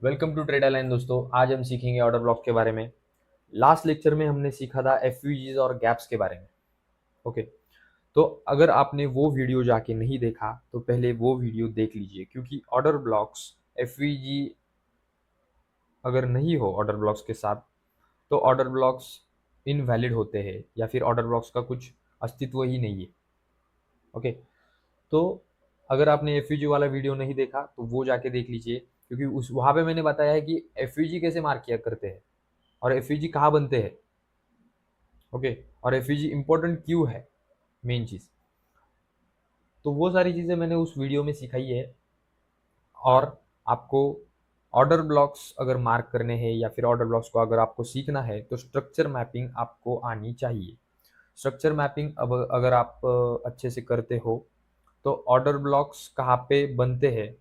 Welcome to trader line दोस्तों। आज हम सीखेंगे ऑर्डर ब्लॉक के बारे में। लास्ट लेक्चर में हमने सीखा था एफवीजीज और गैप्स के बारे में। ओके, तो अगर आपने वो वीडियो जाके नहीं देखा तो पहले वो वीडियो देख लीजिए, क्योंकि ऑर्डर ब्लॉक्स एफवीजी अगर नहीं हो ऑर्डर ब्लॉक्स के साथ तो ऑर्डर ब्लॉक्स इनवैलिड होते हैं या फिर ऑर्डर ब्लॉक्स का कुछ अस्तित्व ही नहीं है। ओके, तो अगर आपने एफयूजी वाला वीडियो नहीं देखा तो वो जाके देख लीजिए, क्योंकि उस वहाँ पे मैंने बताया है कि एफयूजी कैसे मार्क किया करते हैं और एफयूजी कहाँ बनते हैं। ओके, और एफयूजी इंपॉर्टेंट क्यों है, मेन चीज़। तो वो सारी चीज़ें मैंने उस वीडियो में सिखाई है। और आपको ऑर्डर ब्लॉक्स अगर मार्क करने हैं या फिर ऑर्डर ब्लॉक्स को अगर आपको सीखना है तो स्ट्रक्चर मैपिंग आपको आनी चाहिए। स्ट्रक्चर मैपिंग अब अगर आप अच्छे से करते हो तो ऑर्डर ब्लॉक्स कहाँ पे बनते हैं,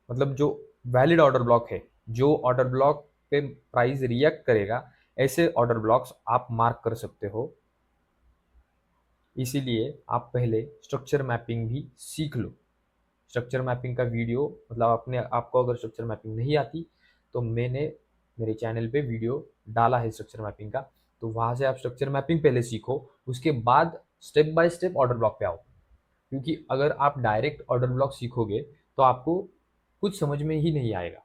मतलब जो वैलिड ऑर्डर ब्लॉक है, जो ऑर्डर ब्लॉक पे प्राइस रिएक्ट करेगा, ऐसे ऑर्डर ब्लॉक्स आप मार्क कर सकते हो। इसीलिए आप पहले स्ट्रक्चर मैपिंग भी सीख लो। स्ट्रक्चर मैपिंग का वीडियो, मतलब अपने आपको अगर स्ट्रक्चर मैपिंग नहीं आती तो मैंने मेरे चैनल पे वीडियो डाला है स्ट्रक्चर मैपिंग का, तो वहाँ से आप स्ट्रक्चर मैपिंग पहले सीखो, उसके बाद step by step order block पे आओ। क्योंकि अगर आप डायरेक्ट ऑर्डर ब्लॉक सीखोगे तो आपको कुछ समझ में ही नहीं आएगा।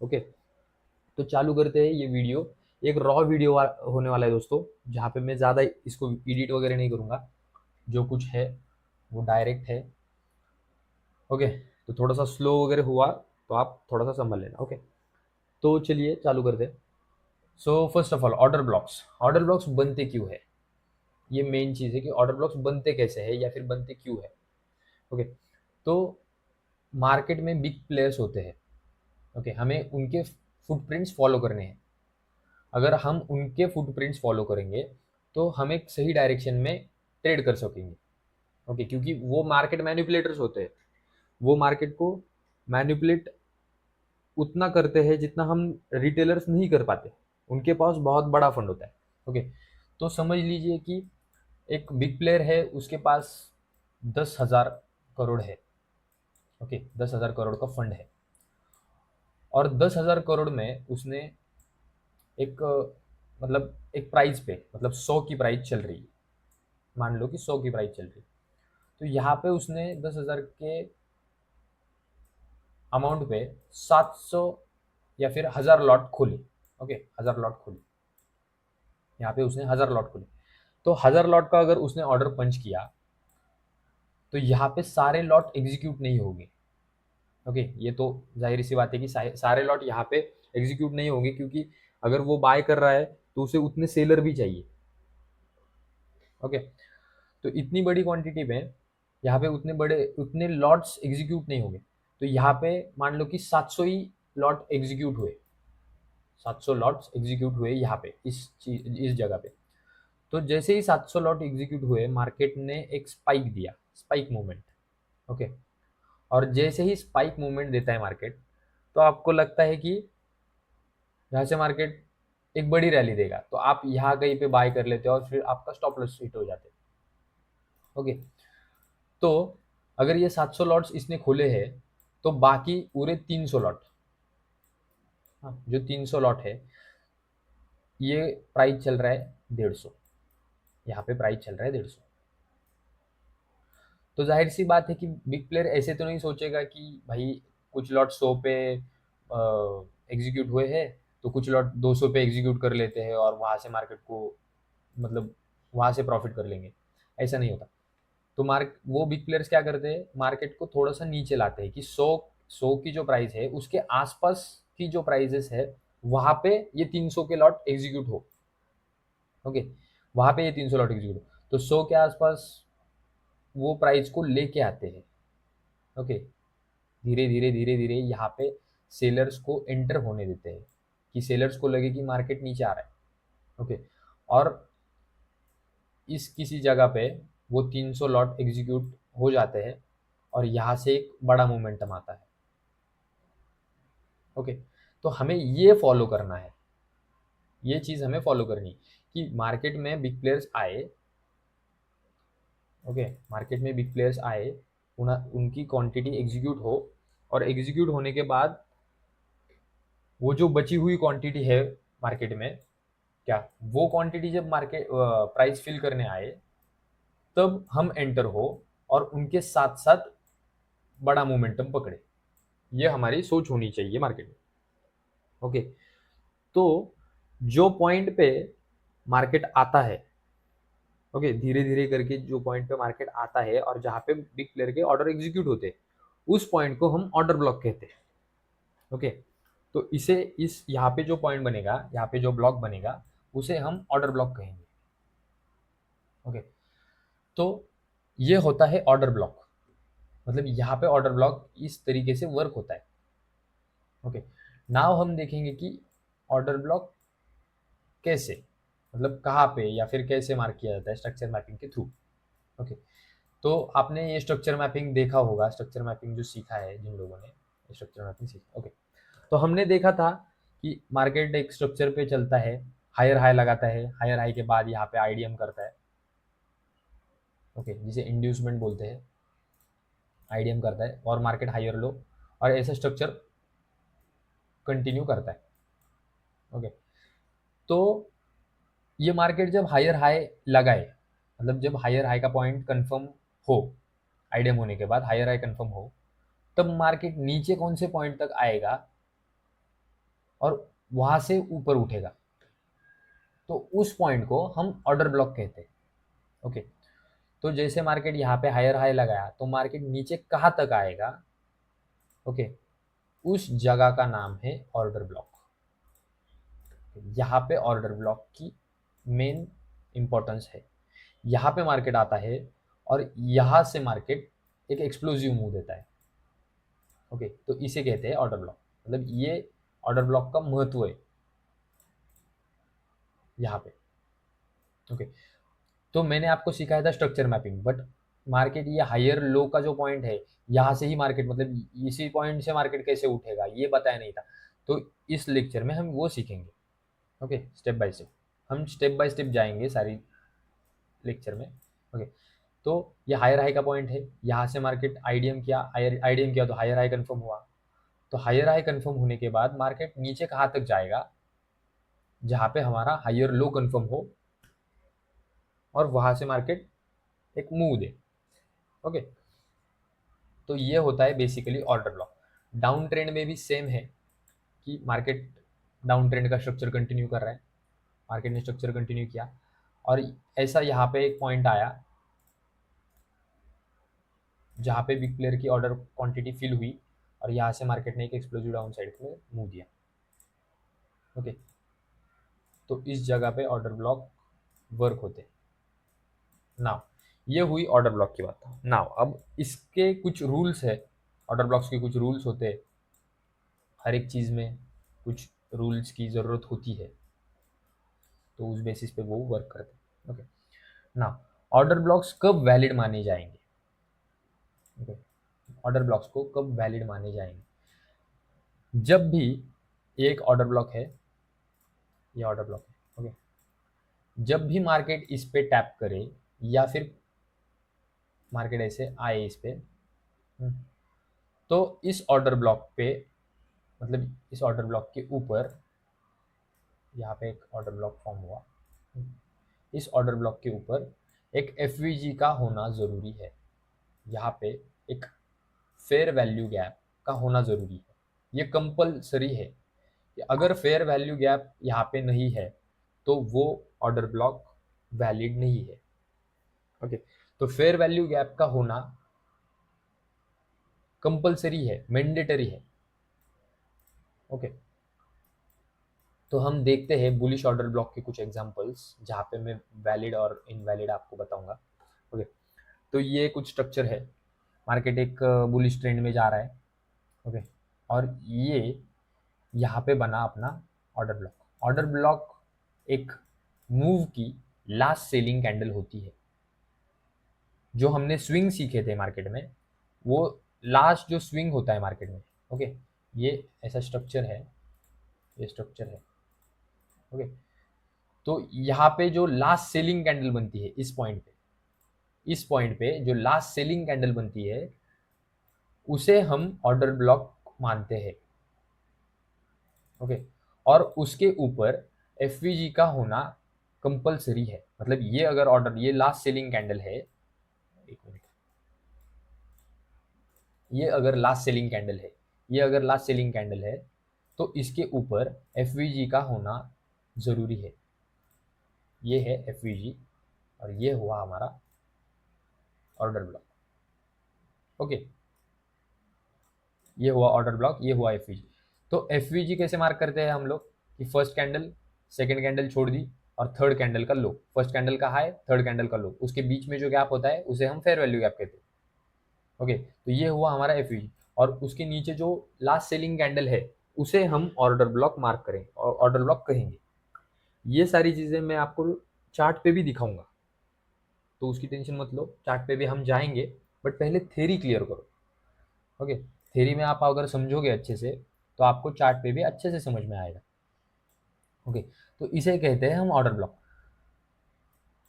ओके, तो चालू करते हैं ये वीडियो। एक रॉ वीडियो होने वाला है दोस्तों, जहाँ पे मैं ज़्यादा इसको एडिट वगैरह नहीं करूँगा, जो कुछ है वो डायरेक्ट है। ओके, तो थोड़ा सा स्लो वगैरह हुआ तो आप थोड़ा सा संभल लेना। ओके, तो चलिए चालू करते हैं। So first of all, order blocks बनते क्यों है, ये मेन चीज़ है कि ऑर्डर ब्लॉक्स बनते कैसे हैं या फिर बनते क्यों है। ओके, तो मार्केट में बिग प्लेयर्स होते हैं। ओके, हमें उनके फुटप्रिंट्स फॉलो करने हैं। अगर हम उनके फुटप्रिंट्स फॉलो करेंगे तो हम एक सही डायरेक्शन में ट्रेड कर सकेंगे। ओके, क्योंकि वो मार्केट मैनिपुलेटर्स होते हैं। वो मार्केट को मैनिपुलेट उतना करते हैं जितना हम रिटेलर्स नहीं कर पाते। उनके पास बहुत बड़ा फंड होता है। ओके, तो समझ लीजिए कि एक बिग प्लेयर है, उसके पास 10,000 करोड़ है। ओके, 10,000 करोड़ का फंड है और 10,000 करोड़ में उसने एक मतलब एक प्राइस पे, मतलब 100 की प्राइस चल रही है। मान लो कि 100 की प्राइस चल रही है, तो यहाँ पे उसने 10,000 के अमाउंट पे 700 या फिर 1,000 लॉट खोली। ओके, 1,000 लॉट खोली, यहाँ पे उसने 1,000 लॉट खोली। तो 1,000 लॉट का अगर उसने ऑर्डर पंच किया तो यहाँ पे सारे लॉट एग्जीक्यूट नहीं होंगे। ओके, ये तो जाहिर सी बात है कि सारे लॉट यहाँ पे एग्जीक्यूट नहीं होंगे, क्योंकि अगर वो बाय कर रहा है तो उसे उतने सेलर भी चाहिए। ओके, तो इतनी बड़ी क्वांटिटी में यहाँ पे उतने लॉट्स एग्जीक्यूट नहीं होंगे। तो यहाँ पे मान लो कि 700 ही लॉट एग्जीक्यूट हुए, 700 लॉट्स एग्जीक्यूट हुए यहाँ पे इस जगह पे। तो जैसे ही 700 लॉट एग्जीक्यूट हुए, मार्केट ने एक स्पाइक दिया, स्पाइक मूवमेंट। ओके, और जैसे ही स्पाइक मूवमेंट देता है मार्केट, तो आपको लगता है कि यहाँ से मार्केट एक बड़ी रैली देगा, तो आप यहाँ कहीं पे बाय कर लेते हो और फिर आपका स्टॉप लॉस हिट हो जाते हैं। ओके, तो अगर ये 700 लॉट्स इसने खोले हैं तो बाकी पूरे 300 लॉट, हाँ, जो 300 लॉट है, ये प्राइस चल रहा है 150। यहाँ पे प्राइस चल रहा है 150। तो जाहिर सी बात है कि बिग प्लेयर ऐसे तो नहीं सोचेगा कि भाई कुछ लॉट 100 पे एग्जीक्यूट हुए हैं, तो कुछ लॉट 200 पे एग्जीक्यूट कर लेते हैं और वहां से मार्केट को, मतलब वहां से प्रॉफिट कर लेंगे। ऐसा नहीं होता। तो वो बिग प्लेयर्स क्या करते हैं, मार्केट को थोड़ा सा नीचे लाते हैं कि 100 की जो प्राइस है उसके आसपास की जो प्राइजेस है, वहां पे ये 300 के लॉट एग्जीक्यूट हो। ओके, वहां पे ये 300 लॉट एग्जीक्यूट हो, तो 100 के आसपास वो प्राइस को लेके आते हैं। ओके, धीरे धीरे धीरे धीरे यहाँ पे सेलर्स को एंटर होने देते हैं, कि सेलर्स को लगे कि मार्केट नीचे आ रहा है। ओके, और इस किसी जगह पे वो 300 लॉट एग्जीक्यूट हो जाते हैं और यहाँ से एक बड़ा मोमेंटम आता है। ओके, तो हमें ये फॉलो करना है, ये चीज़ हमें फॉलो करनी है कि मार्केट में बिग प्लेयर्स आए। ओके, मार्केट में बिग प्लेयर्स आए, उनकी क्वांटिटी एग्जीक्यूट हो, और एग्जीक्यूट होने के बाद वो जो बची हुई क्वांटिटी है मार्केट में, क्या वो क्वांटिटी जब मार्केट प्राइस फिल करने आए तब हम एंटर हो और उनके साथ साथ बड़ा मोमेंटम पकड़े। ये हमारी सोच होनी चाहिए मार्केट में। ओके, तो जो पॉइंट पे मार्केट आता है, ओके, धीरे धीरे करके जो पॉइंट पे मार्केट आता है और जहां पे बिग प्लेयर के ऑर्डर एग्जीक्यूट होते हैं, उस पॉइंट को हम ऑर्डर ब्लॉक कहते हैं। ओके, तो इसे इस यहाँ पे जो पॉइंट बनेगा, यहाँ पे जो ब्लॉक बनेगा, उसे हम ऑर्डर ब्लॉक कहेंगे। ओके, तो ये होता है ऑर्डर ब्लॉक। मतलब यहाँ पे ऑर्डर ब्लॉक इस तरीके से वर्क होता है। ओके, नाउ हम देखेंगे कि ऑर्डर ब्लॉक कैसे, मतलब कहाँ पे या फिर कैसे मार्क किया जाता है स्ट्रक्चर मैपिंग के थ्रू। ओके, तो आपने ये स्ट्रक्चर मैपिंग देखा होगा, स्ट्रक्चर मैपिंग जो सीखा है जिन लोगों ने स्ट्रक्चर मैपिंग सीखा। ओके, तो हमने देखा था कि मार्केट एक स्ट्रक्चर पे चलता है, हायर हाई लगाता है, हायर हाई के बाद यहाँ पे आईडीएम करता है। ओके, जिसे इंड्यूसमेंट बोलते हैं, आईडीएम करता है और मार्केट हायर लो, और ऐसा स्ट्रक्चर कंटिन्यू करता है। ओके, तो ये मार्केट जब हायर हाई लगाए, मतलब जब हायर हाई का पॉइंट कंफर्म हो, आईडीएम होने के बाद हायर हाई कंफर्म हो, तब मार्केट नीचे कौन से पॉइंट तक आएगा और वहां से ऊपर उठेगा, तो उस पॉइंट को हम ऑर्डर ब्लॉक कहते हैं। ओके, तो जैसे मार्केट यहाँ पे हायर हाई लगाया तो मार्केट नीचे कहाँ तक आएगा, ओके, उस जगह का नाम है ऑर्डर ब्लॉक। यहाँ पे ऑर्डर ब्लॉक की मेन इंपॉर्टेंस है। यहाँ पे मार्केट आता है और यहाँ से मार्केट एक एक्सप्लोजिव मूव देता है। ओके, तो इसे कहते हैं ऑर्डर ब्लॉक। मतलब ये ऑर्डर ब्लॉक का महत्व है यहाँ पे। ओके, तो मैंने आपको सिखाया था स्ट्रक्चर मैपिंग, बट मार्केट ये हायर लो का जो पॉइंट है, यहाँ से ही मार्केट, मतलब इसी पॉइंट से मार्केट कैसे उठेगा ये बताया नहीं था। तो इस लेक्चर में हम वो सीखेंगे। ओके, स्टेप बाय स्टेप हम स्टेप बाय स्टेप जाएंगे सारी लेक्चर में। ओके, तो ये हायर हाई का पॉइंट है, यहाँ से मार्केट आईडीएम किया, हायर आईडीएम किया तो हायर हाई कंफर्म हुआ। तो हायर हाई कंफर्म होने के बाद मार्केट नीचे कहाँ तक जाएगा, जहाँ पे हमारा हायर लो कंफर्म हो और वहां से मार्केट एक मूव दे। ओके, तो ये होता है basically order block. Down trend में भी सेम है कि मार्केट डाउन ट्रेंड का स्ट्रक्चर कंटिन्यू कर रहा है, मार्केट ने स्ट्रक्चर कंटिन्यू किया और ऐसा यहाँ पे एक पॉइंट आया जहाँ पे बिग प्लेयर की ऑर्डर क्वांटिटी फिल हुई और यहाँ से मार्केट ने एक एक्सप्लोजिव डाउन साइड में मूव दिया। ओके, तो इस जगह पे ऑर्डर ब्लॉक वर्क होते। नाउ ये हुई ऑर्डर ब्लॉक की बात। नाउ अब इसके कुछ रूल्स है, ऑर्डर ब्लॉक्स के कुछ रूल्स होते हैं। हर एक चीज़ में कुछ रूल्स की ज़रूरत होती है, तो उस बेसिस पे वो वर्क करते हैं। ओके, नाउ ऑर्डर ब्लॉक्स कब वैलिड माने जाएंगे। ओके, ऑर्डर ब्लॉक्स को कब वैलिड माने जाएंगे, जब भी एक ऑर्डर ब्लॉक है, ये ऑर्डर ब्लॉक है। ओके, जब भी मार्केट इस पे टैप करे या फिर मार्केट ऐसे आए इस पे, तो इस ऑर्डर ब्लॉक पे, मतलब इस ऑर्डर ब्लॉक के ऊपर, यहाँ पे एक ऑर्डर ब्लॉक फॉर्म हुआ, इस ऑर्डर ब्लॉक के ऊपर एक एफवीजी का होना ज़रूरी है। यहाँ पे एक फेयर वैल्यू गैप का होना ज़रूरी है। ये कंपलसरी है कि अगर फेयर वैल्यू गैप यहाँ पे नहीं है तो वो ऑर्डर ब्लॉक वैलिड नहीं है। ओके, तो फेयर वैल्यू गैप का होना कंपलसरी है, मैंडेटरी है। ओके, तो हम देखते हैं बुलिश ऑर्डर ब्लॉक के कुछ एग्जांपल्स जहाँ पे मैं वैलिड और इनवैलिड आपको बताऊंगा। ओके, तो ये कुछ स्ट्रक्चर है, मार्केट एक बुलिश ट्रेंड में जा रहा है। ओके, और ये यहाँ पे बना अपना ऑर्डर ब्लॉक। ऑर्डर ब्लॉक एक मूव की लास्ट सेलिंग कैंडल होती है। जो हमने स्विंग सीखे थे मार्केट में, वो लास्ट जो स्विंग होता है मार्केट में। ओके, ये ऐसा स्ट्रक्चर है, ये स्ट्रक्चर है। ओके, तो यहाँ पे जो लास्ट सेलिंग कैंडल बनती है इस पॉइंट पे, इस पॉइंट पे जो लास्ट सेलिंग कैंडल बनती है उसे हम ऑर्डर ब्लॉक मानते हैं। ओके। और उसके ऊपर एफवीजी का होना कंपलसरी है, मतलब ये अगर ऑर्डर, ये लास्ट सेलिंग कैंडल है, एक मिनट, ये अगर लास्ट सेलिंग कैंडल है, ये अगर लास्ट सेलिंग कैंडल है तो इसके ऊपर एफवीजी का होना जरूरी है। ये है एफवीजी और ये हुआ हमारा ऑर्डर ब्लॉक। ओके, ये हुआ ऑर्डर ब्लॉक, ये हुआ एफवीजी। तो एफवीजी कैसे मार्क करते हैं हम लोग कि फर्स्ट कैंडल, सेकंड कैंडल छोड़ दी और थर्ड कैंडल का लो, फर्स्ट कैंडल का हाई, थर्ड कैंडल का लो, उसके बीच में जो गैप होता है उसे हम फेयर वैल्यू गैप कहते हैं। ओके, तो ये हुआ हमारा एफवीजी। और उसके नीचे जो लास्ट सेलिंग कैंडल है उसे हम ऑर्डर ब्लॉक मार्क करें और ऑर्डर ब्लॉक कहेंगे। ये सारी चीजें मैं आपको चार्ट पे भी दिखाऊंगा, तो उसकी टेंशन मत लो, चार्ट पे भी हम जाएंगे, बट पहले थ्योरी क्लियर करो। ओके, थ्योरी में आप अगर समझोगे अच्छे से तो आपको चार्ट पे भी अच्छे से समझ में आएगा। ओके, तो इसे कहते हैं हम order block.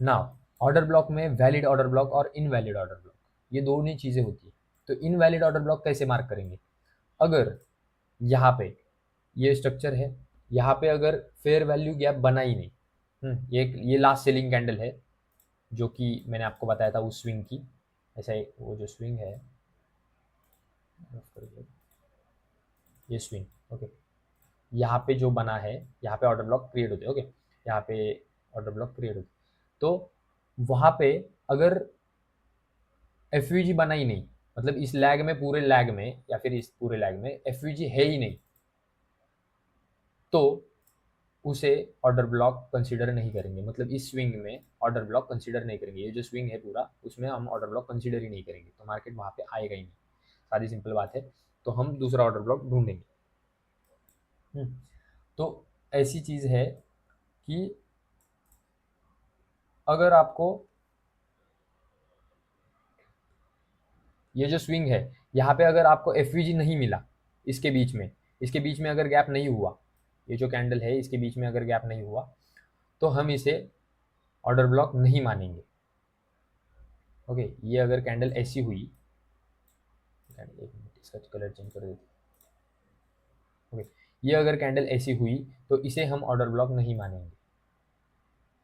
Now order block में वैलिड ऑर्डर ब्लॉक और इनवैलिड ऑर्डर ब्लॉक, ये दोनों ही चीजें होती है। तो इनवैलिड ऑर्डर ब्लॉक कैसे मार्क करेंगे? अगर यहाँ पे ये स्ट्रक्चर है, यहाँ पे अगर फेयर वैल्यू गैप बना ही नहीं, ये लास्ट सेलिंग कैंडल है जो कि मैंने आपको बताया था उस स्विंग की, ऐसा वो जो स्विंग है, ये स्विंग। ओके, यहाँ पे जो बना है, यहाँ पे ऑर्डर ब्लॉक क्रिएट होते हैं। ओके, यहाँ पे ऑर्डर ब्लॉक क्रिएट होते, तो वहाँ पे अगर एफवीजी बना ही नहीं, मतलब इस लैग में, पूरे लैग में या फिर इस पूरे लैग में एफवीजी है ही नहीं, तो उसे ऑर्डर ब्लॉक कंसीडर नहीं करेंगे। मतलब इस स्विंग में ऑर्डर ब्लॉक कंसीडर नहीं करेंगे, ये जो स्विंग है पूरा उसमें हम ऑर्डर ब्लॉक कंसीडर ही नहीं करेंगे, तो मार्केट वहाँ पे आएगा ही नहीं। सारी सिंपल बात है, तो हम दूसरा ऑर्डर ब्लॉक ढूंढेंगे। तो ऐसी चीज़ है कि अगर आपको ये जो स्विंग है, यहाँ पे अगर आपको एफवीजी नहीं मिला, इसके बीच में, इसके बीच में अगर गैप नहीं हुआ, ये जो कैंडल है इसके बीच में अगर गैप नहीं हुआ, तो हम इसे ऑर्डर ब्लॉक नहीं मानेंगे। ओके, ये अगर कैंडल ऐसी हुई, एक मिनट इसका कलर चेंज कर देते। ओके, ये अगर कैंडल ऐसी हुई तो इसे हम ऑर्डर ब्लॉक नहीं मानेंगे।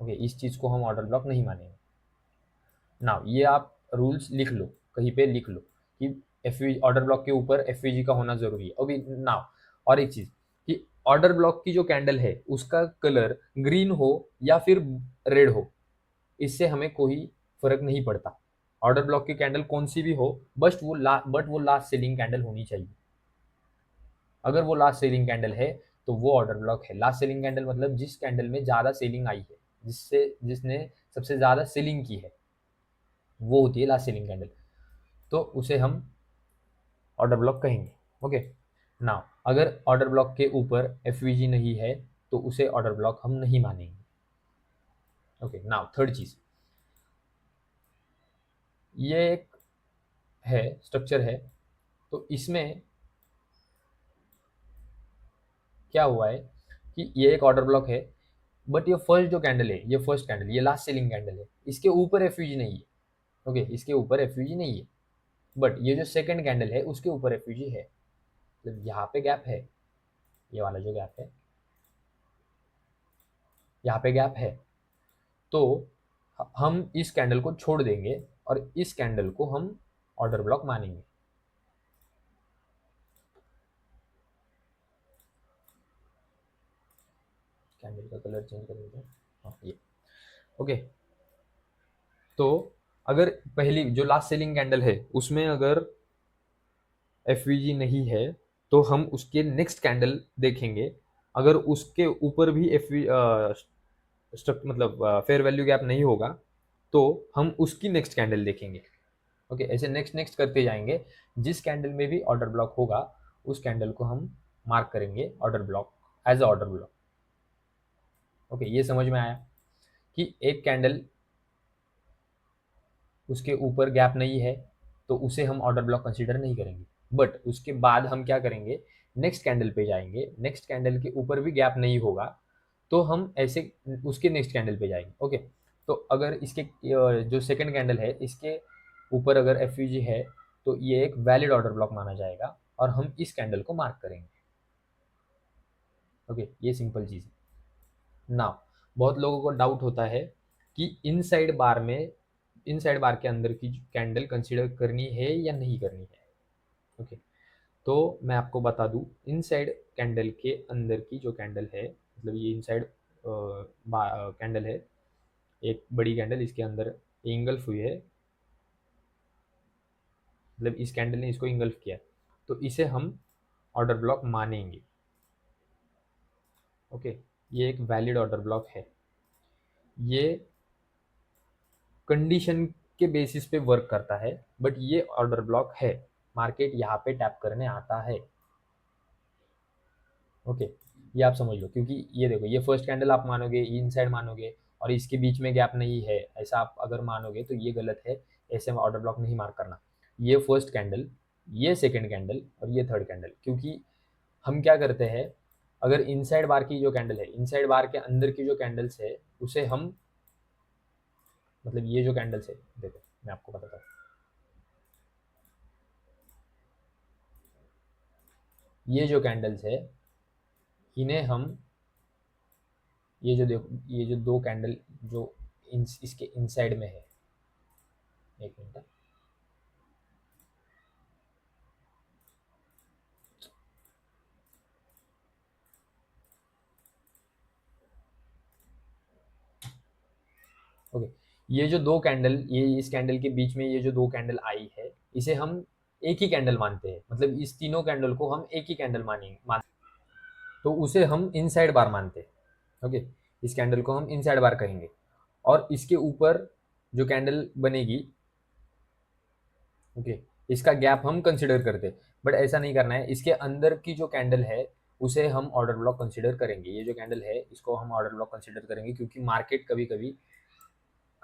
ओके, इस चीज़ को हम ऑर्डर ब्लॉक नहीं मानेंगे। नाउ ये आप रूल्स लिख लो, कहीं पे लिख लो कि एफ ऑर्डर ब्लॉक के ऊपर एफवीजी का होना जरूरी है। ओके, नाउ और एक चीज कि ऑर्डर ब्लॉक की जो कैंडल है उसका कलर ग्रीन हो या फिर रेड हो, इससे हमें कोई फर्क नहीं पड़ता। ऑर्डर ब्लॉक की कैंडल कौन सी भी हो, बट वो लास्ट सेलिंग कैंडल होनी चाहिए। अगर वो लास्ट सेलिंग कैंडल है तो वो ऑर्डर ब्लॉक है। लास्ट सेलिंग कैंडल मतलब जिस कैंडल में ज्यादा सेलिंग आई है, जिसने सबसे ज्यादा सेलिंग की है, वो होती है लास्ट सेलिंग कैंडल, तो उसे हम ऑर्डर ब्लॉक कहेंगे। ओके, नाउ अगर ऑर्डर ब्लॉक के ऊपर एफवीजी नहीं है तो उसे ऑर्डर ब्लॉक हम नहीं मानेंगे। ओके, नाउ थर्ड चीज, ये एक है स्ट्रक्चर है, तो इसमें क्या हुआ है कि ये एक ऑर्डर ब्लॉक है, बट ये फर्स्ट जो कैंडल है, ये फर्स्ट कैंडल, ये लास्ट सेलिंग कैंडल है, इसके ऊपर एफवीजी नहीं है। ओके, इसके ऊपर एफवीजी नहीं है, बट ये जो सेकंड कैंडल है उसके ऊपर एफवीजी है, मतलब यहाँ पे गैप है, ये वाला जो गैप है, यहाँ पे गैप है, तो हम इस कैंडल को छोड़ देंगे और इस कैंडल को हम ऑर्डर ब्लॉक मानेंगे। कैंडल का कलर चेंज कर देते हैं, हाँ ये। ओके, तो अगर पहली जो लास्ट सेलिंग कैंडल है उसमें अगर एफवीजी नहीं है तो हम उसके नेक्स्ट कैंडल देखेंगे, अगर उसके ऊपर भी एफ मतलब फेयर वैल्यू गैप नहीं होगा तो हम उसकी नेक्स्ट कैंडल देखेंगे। ओके, ऐसे नेक्स्ट नेक्स्ट करते जाएंगे, जिस कैंडल में भी ऑर्डर ब्लॉक होगा उस कैंडल को हम मार्क करेंगे order block, as a order block. Okay, ये समझ में आया कि एक कैंडल उसके ऊपर गैप नहीं है तो उसे हम ऑर्डर ब्लॉक कंसीडर नहीं करेंगे, बट उसके बाद हम क्या करेंगे, नेक्स्ट कैंडल पे जाएंगे, नेक्स्ट कैंडल के ऊपर भी गैप नहीं होगा तो हम ऐसे उसके नेक्स्ट कैंडल पे जाएंगे। ओके, तो अगर इसके जो सेकंड कैंडल है इसके ऊपर अगर एफ है तो ये एक वैलिड ऑर्डर ब्लॉक माना जाएगा और हम इस कैंडल को मार्क करेंगे। ओके, ये सिंपल चीज़ है ना। बहुत लोगों को डाउट होता है कि इनसाइड बार के अंदर की कैंडल कंसीडर करनी है या नहीं करनी है। ओके, तो मैं आपको बता दूं, इनसाइड कैंडल के अंदर की जो कैंडल है, मतलब ये इनसाइड कैंडल है, एक बड़ी कैंडल, इसके अंदर इंगल्फ हुई है, मतलब इस कैंडल ने इसको इंगल्फ किया, तो इसे हम ऑर्डर ब्लॉक मानेंगे। ओके, ये एक वैलिड ऑर्डर ब्लॉक है। ये कंडीशन के बेसिस पे वर्क करता है, बट ये ऑर्डर ब्लॉक है, मार्केट यहाँ पे टैप करने आता है। ओके, ये आप समझ लो, क्योंकि ये देखो, ये फर्स्ट कैंडल आप मानोगे, इनसाइड मानोगे, और इसके बीच में गैप नहीं है, ऐसा आप अगर मानोगे तो ये गलत है। ऐसे में ऑर्डर ब्लॉक नहीं मार्क करना। ये फर्स्ट कैंडल, ये सेकंड कैंडल और ये थर्ड कैंडल, क्योंकि हम क्या करते हैं, अगर इनसाइड बार की जो कैंडल है, इनसाइड बार के अंदर की जो कैंडल्स है, उसे हम, मतलब ये जो कैंडल्स है, देखो मैं आपको बताता हूँ, ये जो कैंडल्स है, इन्हें हम, ये जो देखो, ये जो दो कैंडल जो इसके इनसाइड में है, एक मिनट, ओके, ये जो दो कैंडल, ये इस कैंडल के बीच में ये जो दो कैंडल आई है, इसे हम एक ही कैंडल मानते हैं, मतलब इस तीनों कैंडल को हम एक ही कैंडल मानेंगे, तो उसे हम इनसाइड बार मानते हैं। ओके, इस कैंडल को हम इनसाइड बार कहेंगे, और इसके ऊपर जो कैंडल बनेगी, ओके, इसका गैप हम कंसिडर करते हैं, बट ऐसा नहीं करना है। इसके अंदर की जो कैंडल है उसे हम ऑर्डर ब्लॉक कंसिडर करेंगे। ये जो कैंडल है इसको हम ऑर्डर ब्लॉक कंसिडर करेंगे, क्योंकि मार्केट कभी कभी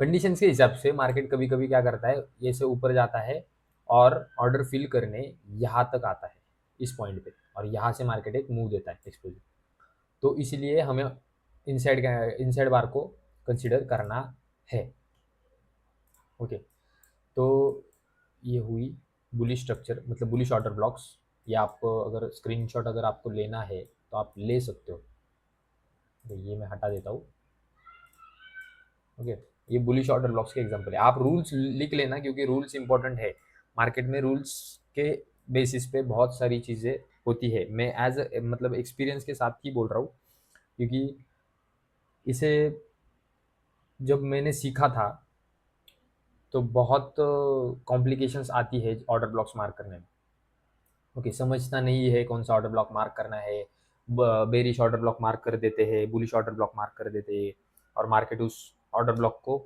कंडीशंस के हिसाब से, मार्केट कभी कभी क्या करता है, ये से ऊपर जाता है और ऑर्डर फिल करने यहाँ तक आता है, इस पॉइंट पे, और यहाँ से मार्केट एक मूव देता है एक्सप्लोजिव। तो इसलिए हमें इनसाइड बार को कंसिडर करना है। ओके, तो ये हुई बुलिश स्ट्रक्चर, मतलब बुलिश ऑर्डर ब्लॉक्स। ये आपको अगर स्क्रीनशॉट अगर आपको लेना है तो आप ले सकते हो। तो ये मैं हटा देता हूँ। ओके, ये बुलिश ऑर्डर ब्लॉक्स के एग्जांपल है। आप रूल्स लिख लेना, क्योंकि रूल्स इंपॉर्टेंट है। मार्केट में रूल्स के बेसिस पे बहुत सारी चीज़ें होती है। मैं एज मतलब एक्सपीरियंस के साथ ही बोल रहा हूँ, क्योंकि इसे जब मैंने सीखा था तो बहुत कॉम्प्लिकेशंस आती है ऑर्डर ब्लॉक्स मार्क करने में। ओके, समझता नहीं है कौन सा ऑर्डर ब्लॉक मार्क करना है, बेरिश ऑर्डर ब्लॉक मार्क कर देते हैं, बुलिश ऑर्डर ब्लॉक मार्क कर देते हैं, और मार्केट उस ऑर्डर ब्लॉक को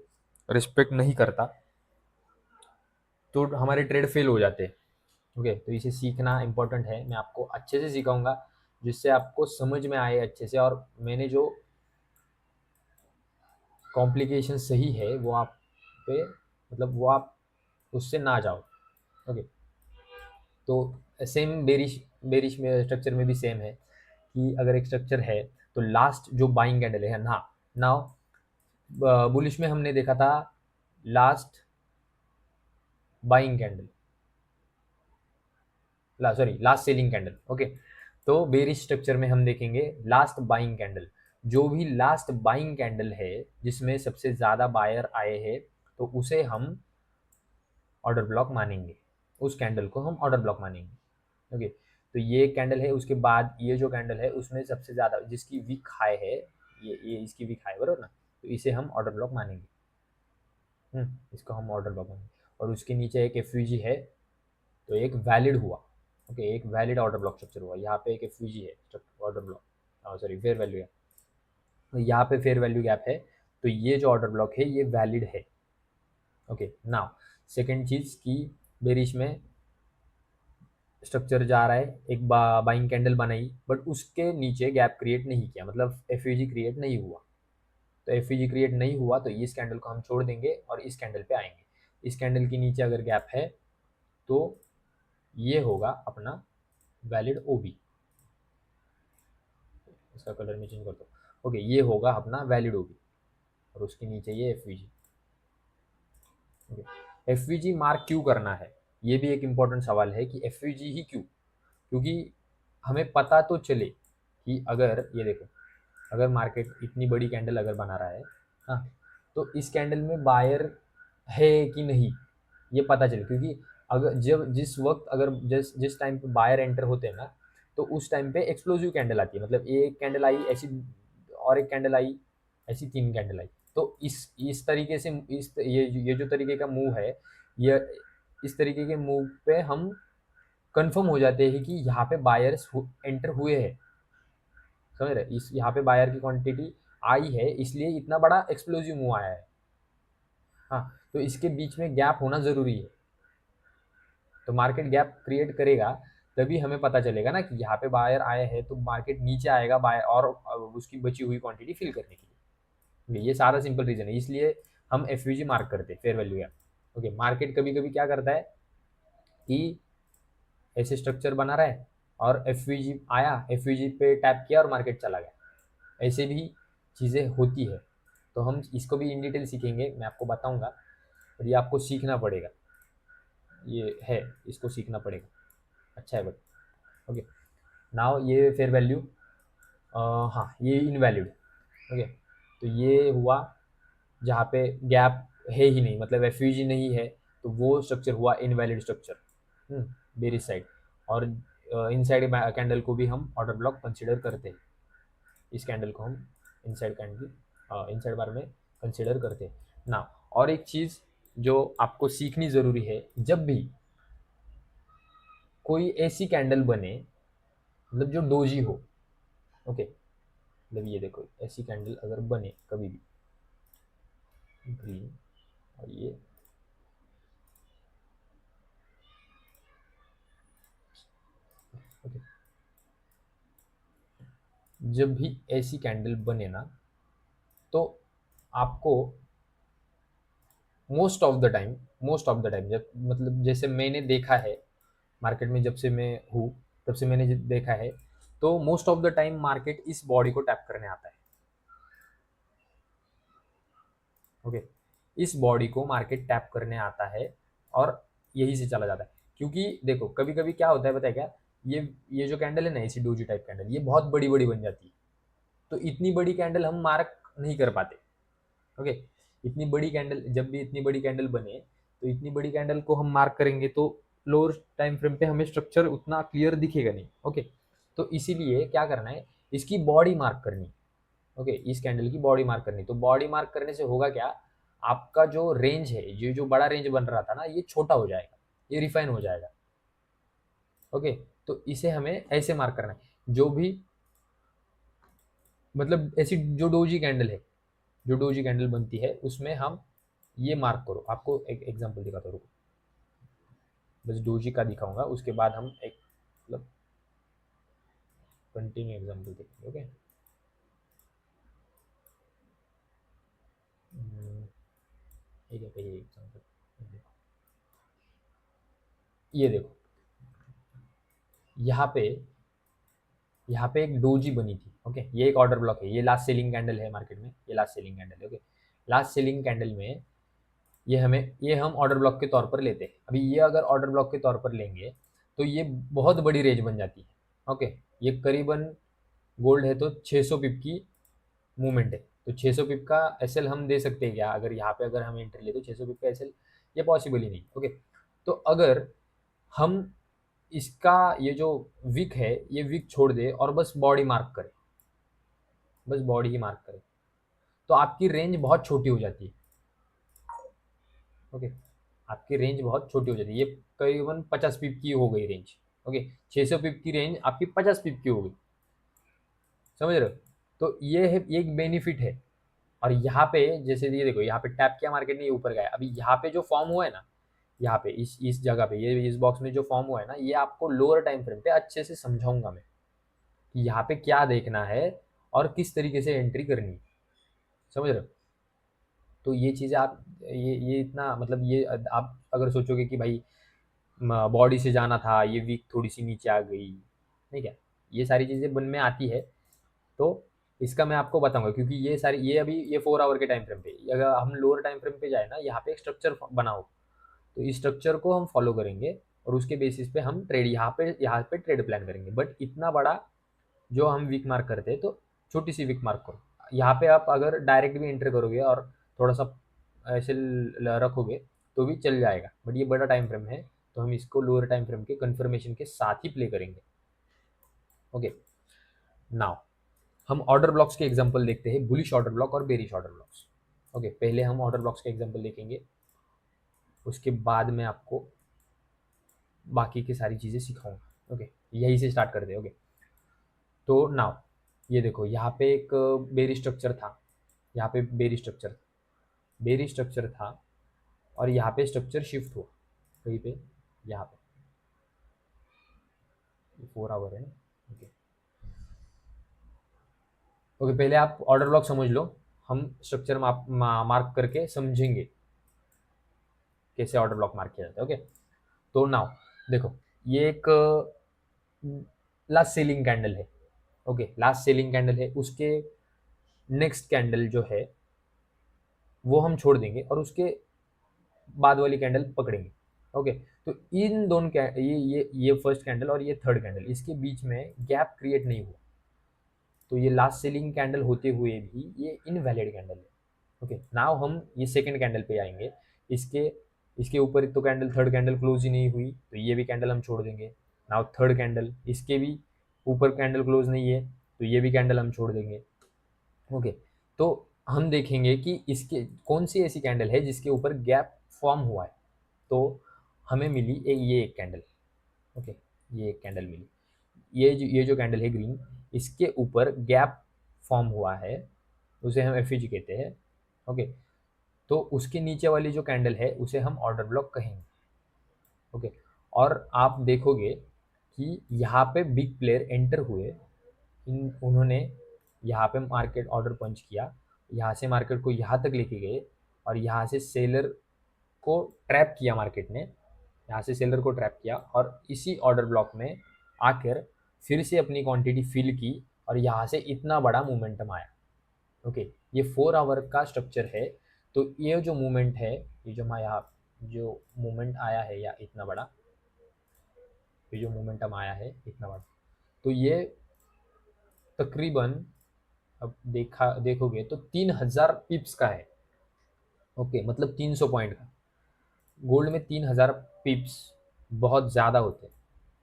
रिस्पेक्ट नहीं करता, तो हमारे ट्रेड फेल हो जाते हैं। ओके, तो इसे सीखना इंपॉर्टेंट है। मैं आपको अच्छे से सिखाऊंगा, जिससे आपको समझ में आए अच्छे से, और मैंने जो कॉम्प्लिकेशन सही है वो आप पे, मतलब वो आप उससे ना जाओ। ओके, तो सेम बेरिश बेरिश में स्ट्रक्चर में भी सेम है, कि अगर एक स्ट्रक्चर है तो लास्ट जो बाइंग कैंडल है ना, नाउ बुलिश में हमने देखा था last buying candle, sorry last selling candle. Okay, तो बेरिश स्ट्रक्चर में हम देखेंगे लास्ट बाइंग कैंडल। जो भी लास्ट बाइंग कैंडल है जिसमें सबसे ज्यादा बायर आए हैं, तो उसे हम ऑर्डर ब्लॉक मानेंगे, उस कैंडल को हम ऑर्डर ब्लॉक मानेंगे। ओके, तो ये कैंडल है, उसके बाद ये जो कैंडल है उसमें सबसे ज्यादा जिसकी वीक हाई है, ये इसकी वीक हाई बरोबर ना, तो इसे हम ऑर्डर ब्लॉक मानेंगे। इसको हम ऑर्डर ब्लॉक मानेंगे, और उसके नीचे एक एफ है, तो एक वैलिड हुआ। ओके, एक वैलिड ऑर्डर ब्लॉक स्ट्रक्चर हुआ, यहाँ पे एक एफ है order block, sorry fair value है, तो यहाँ पे फेयर वैल्यू गैप है, तो ये जो ऑर्डर ब्लॉक है ये वैलिड है। ओके, नाउ सेकेंड चीज की, बेरिश में स्ट्रक्चर जा रहा है, एक बाइंग कैंडल बनाई, बट उसके नीचे गैप क्रिएट नहीं किया, मतलब एफ क्रिएट नहीं हुआ। तो एफ क्रिएट नहीं हुआ तो इस कैंडल को हम छोड़ देंगे और इस कैंडल पे आएंगे। इस कैंडल के नीचे अगर गैप है तो ये होगा अपना वैलिड ओबी। इसका कलर में चेंज कर दो। ओके, ये होगा अपना वैलिड ओबी, और उसके नीचे ये एफ ओके, एफ मार्क क्यों करना है, ये भी एक इंपॉर्टेंट सवाल है कि एफ ही क्यों, क्योंकि हमें पता तो चले कि अगर ये देखो, अगर मार्केट इतनी बड़ी कैंडल अगर बना रहा है, हाँ, तो इस कैंडल में बायर है कि नहीं ये पता चले, क्योंकि अगर जब जिस वक्त अगर जिस टाइम पे बायर एंटर होते हैं ना, तो उस टाइम पे एक्सप्लोसिव कैंडल आती है, मतलब एक कैंडल आई ऐसी और एक कैंडल आई ऐसी, 3 कैंडल आई। तो इस तरीके से ये जो तरीके का मूव है, ये इस तरीके के मूव पे हम कंफर्म हो जाते हैं कि यहाँ पे बायर्स एंटर हुए हैं। समझ रहे, इस यहाँ पे बायर की क्वांटिटी आई है, इसलिए इतना बड़ा एक्सप्लोसिव मूव आया है। हाँ, तो इसके बीच में गैप होना जरूरी है। तो मार्केट गैप क्रिएट करेगा तभी हमें पता चलेगा ना कि यहाँ पे बायर आए हैं, तो मार्केट नीचे आएगा बायर और उसकी बची हुई क्वांटिटी फिल करने के लिए। ये सारा सिंपल रीजन है, इसलिए हम एफ मार्क करते हैं, fair value gap. Okay, market कभी कभी क्या करता है कि ऐसे स्ट्रक्चर बना रहा है और एफ आया, एफ पे टैप किया और मार्केट चला गया, ऐसे भी चीज़ें होती है। तो हम इसको भी इन डिटेल सीखेंगे, मैं आपको बताऊंगा, और ये आपको सीखना पड़ेगा, ये है, इसको सीखना पड़ेगा। अच्छा है बट ओके। नाउ ये फेयर वैल्यू, हाँ ये इनवैलिड। ओके, तो ये हुआ जहाँ पे गैप है ही नहीं, मतलब एफ नहीं है, तो वो स्ट्रक्चर हुआ इनवैलिड स्ट्रक्चर, बेरिश साइड। और इनसाइड कैंडल को भी हम ऑर्डर ब्लॉक कंसिडर करते हैं, इस कैंडल को हम इनसाइड कैंडल इनसाइड बार में कंसिडर करते हैं ना। और एक चीज़ जो आपको सीखनी ज़रूरी है, जब भी कोई ऐसी कैंडल बने, मतलब जो डोजी हो, ओके, मतलब ये देखो ऐसी कैंडल अगर बने कभी भी, ग्रीन, और ये ओके, जब भी ऐसी कैंडल बने ना, तो आपको मोस्ट ऑफ द टाइम जब, मतलब जैसे मैंने देखा है मार्केट में, जब से मैं हूँ तब से मैंने देखा है, तो most of the time market इस बॉडी को टैप करने आता है। ओके, इस बॉडी को मार्केट टैप करने आता है और यही से चला जाता है। क्योंकि देखो कभी कभी क्या होता है पता है क्या, ये जो कैंडल है ना, ऐसी डोजी टाइप कैंडल, ये बहुत बड़ी बड़ी बन जाती है, तो इतनी बड़ी कैंडल हम मार्क नहीं कर पाते। ओके, इतनी बड़ी कैंडल, जब भी इतनी बड़ी कैंडल बने, तो इतनी बड़ी कैंडल को हम मार्क करेंगे तो लोअर टाइम फ्रेम पे हमें स्ट्रक्चर उतना क्लियर दिखेगा नहीं। ओके, तो इसीलिए क्या करना है, इसकी बॉडी मार्क करनी। ओके, इस कैंडल की बॉडी मार्क करनी, तो बॉडी मार्क करने से होगा क्या, आपका जो रेंज है, ये जो बड़ा रेंज बन रहा था ना, ये छोटा हो जाएगा, ये रिफाइन हो जाएगा। ओके, तो इसे हमें ऐसे मार्क करना है, जो भी मतलब ऐसी जो डोजी कैंडल है, जो डोजी कैंडल बनती है, उसमें हम ये मार्क करो। आपको एक एग्जांपल दिखाता हूँ, रुको, बस डोजी का दिखाऊंगा, उसके बाद हम एक मतलब कंटिन्यू एग्जांपल देखेंगे। ओके, ठीक है, ये एग्जांपल, ये देखो, यहाँ पे यहाँ पे एक डोजी बनी थी। ओके, ये एक ऑर्डर ब्लॉक है, ये लास्ट सेलिंग कैंडल है मार्केट में, ये लास्ट सेलिंग कैंडल है। ओके, लास्ट सेलिंग कैंडल में ये हम ऑर्डर ब्लॉक के तौर पर लेते हैं। अभी ये अगर ऑर्डर ब्लॉक के तौर पर लेंगे तो ये बहुत बड़ी रेंज बन जाती है। ओके, ये करीबन गोल्ड है तो 600 पिप की मूवमेंट है, तो 600 पिप का एसएल हम दे सकते हैं क्या, अगर यहाँ पे अगर हम एंट्री ले तो 600 पिप का एसएल, ये पॉसिबल ही नहीं। ओके, तो अगर हम इसका ये जो विक है, ये विक छोड़ दे और बस बॉडी मार्क करें, बस बॉडी ही मार्क करें, तो आपकी रेंज बहुत छोटी हो जाती है। ओके, आपकी रेंज बहुत छोटी हो जाती है, ये करीबन 50 पिप की हो गई रेंज। ओके, 600 पिप की रेंज आपकी 50 पिप की हो गई, समझ रहे हो, तो ये है, ये एक बेनिफिट है। और यहाँ पे जैसे ये देखो, यहाँ पे टैप किया मार्केट ने, ये ऊपर गया, अभी यहाँ पे जो फॉर्म हुआ है ना, यहाँ पे इस जगह पे, ये इस बॉक्स में जो फॉर्म हुआ है ना, ये आपको लोअर टाइम फ्रेम पे अच्छे से समझाऊंगा मैं कि यहाँ पे क्या देखना है और किस तरीके से एंट्री करनी है, समझ रहे हो। तो ये चीज़ें आप, ये इतना मतलब, ये आप अगर सोचोगे कि भाई बॉडी से जाना था, ये वीक थोड़ी सी नीचे आ गई, नहीं क्या, ये सारी चीज़ें मन में आती है। तो इसका मैं आपको बताऊंगा, क्योंकि ये सारी, ये अभी ये 4 आवर के टाइम फ्रेम पे, अगर हम लोअर टाइम फ्रेम पे जाए ना, यहाँ पे एक स्ट्रक्चर बनाओ, तो इस स्ट्रक्चर को हम फॉलो करेंगे और उसके बेसिस पे हम ट्रेड, यहाँ पे ट्रेड प्लान करेंगे। बट इतना बड़ा जो हम वीक मार्क करते हैं, तो छोटी सी वीक मार्क करो। यहाँ पे आप अगर डायरेक्ट भी एंटर करोगे और थोड़ा सा ऐसे रखोगे तो भी चल जाएगा, बट ये बड़ा टाइम फ्रेम है, तो हम इसको लोअर टाइम फ्रेम के कन्फर्मेशन के साथ ही प्ले करेंगे। ओके, नाउ हम ऑर्डर ब्लॉक्स के एग्जांपल देखते हैं, बुलिश ऑर्डर ब्लॉक और बेरिश ऑर्डर ब्लॉक्स। ओके, पहले हम ऑर्डर ब्लॉक्स के एग्जांपल देखेंगे, उसके बाद मैं आपको बाकी की सारी चीज़ें सिखाऊंगा। ओके, यही से स्टार्ट करते हैं। ओके, तो नाउ ये देखो, यहाँ पे एक बेरी स्ट्रक्चर था, यहाँ पे बेरी स्ट्रक्चर था, और यहाँ पे स्ट्रक्चर शिफ्ट हुआ कहीं पे, यहाँ पे 4 आवर है। ओके ओके, पहले आप ऑर्डर ब्लॉक समझ लो, हम स्ट्रक्चर मार्क करके समझेंगे कैसे ऑर्डर ब्लॉक मार्क किया जाता है। ओके, तो नाउ देखो, ये एक लास्ट सेलिंग कैंडल है। ओके, लास्ट सेलिंग कैंडल है, उसके नेक्स्ट कैंडल जो है वो हम छोड़ देंगे और उसके बाद वाली कैंडल पकड़ेंगे। ओके, तो इन दोनों ये फर्स्ट कैंडल और ये थर्ड कैंडल, इसके बीच में गैप क्रिएट नहीं हुआ, तो ये लास्ट सेलिंग कैंडल होते हुए भी ये इनवैलिड कैंडल है। ओके, नाउ हम ये सेकंड कैंडल पे आएंगे, इसके इसके ऊपर तो कैंडल थर्ड कैंडल क्लोज ही नहीं हुई, तो ये भी कैंडल हम छोड़ देंगे। नाउ थर्ड कैंडल, इसके भी ऊपर कैंडल क्लोज नहीं है, तो ये भी कैंडल हम छोड़ देंगे। ओके, तो हम देखेंगे कि इसके कौन सी ऐसी कैंडल है जिसके ऊपर गैप फॉर्म हुआ है, तो हमें मिली ये एक कैंडल। ओके, ये एक कैंडल मिली, ये जो कैंडल है ग्रीन, इसके ऊपर गैप फॉर्म हुआ है, उसे हम एफईजी कहते हैं। ओके, तो उसके नीचे वाली जो कैंडल है उसे हम ऑर्डर ब्लॉक कहेंगे। ओके, और आप देखोगे कि यहाँ पे बिग प्लेयर एंटर हुए, उन्होंने यहाँ पे मार्केट ऑर्डर पंच किया, यहाँ से मार्केट को यहाँ तक लेके गए, और यहाँ से सेलर को ट्रैप किया मार्केट ने, यहाँ से सेलर को ट्रैप किया, और इसी ऑर्डर ब्लॉक में आकर फिर से अपनी क्वांटिटी फिल की, और यहाँ से इतना बड़ा मोमेंटम आया। ओके, ये 4 आवर का स्ट्रक्चर है, तो ये जो मूवमेंट है, ये जो हमारा यहाँ जो मूवमेंट आया है, या इतना बड़ा, ये जो मोमेंटम आया है इतना बड़ा, तो ये तकरीबन, अब देखोगे तो 3000 पिप्स का है। ओके, मतलब 300 पॉइंट का। गोल्ड में 3000 पिप्स बहुत ज़्यादा होते हैं।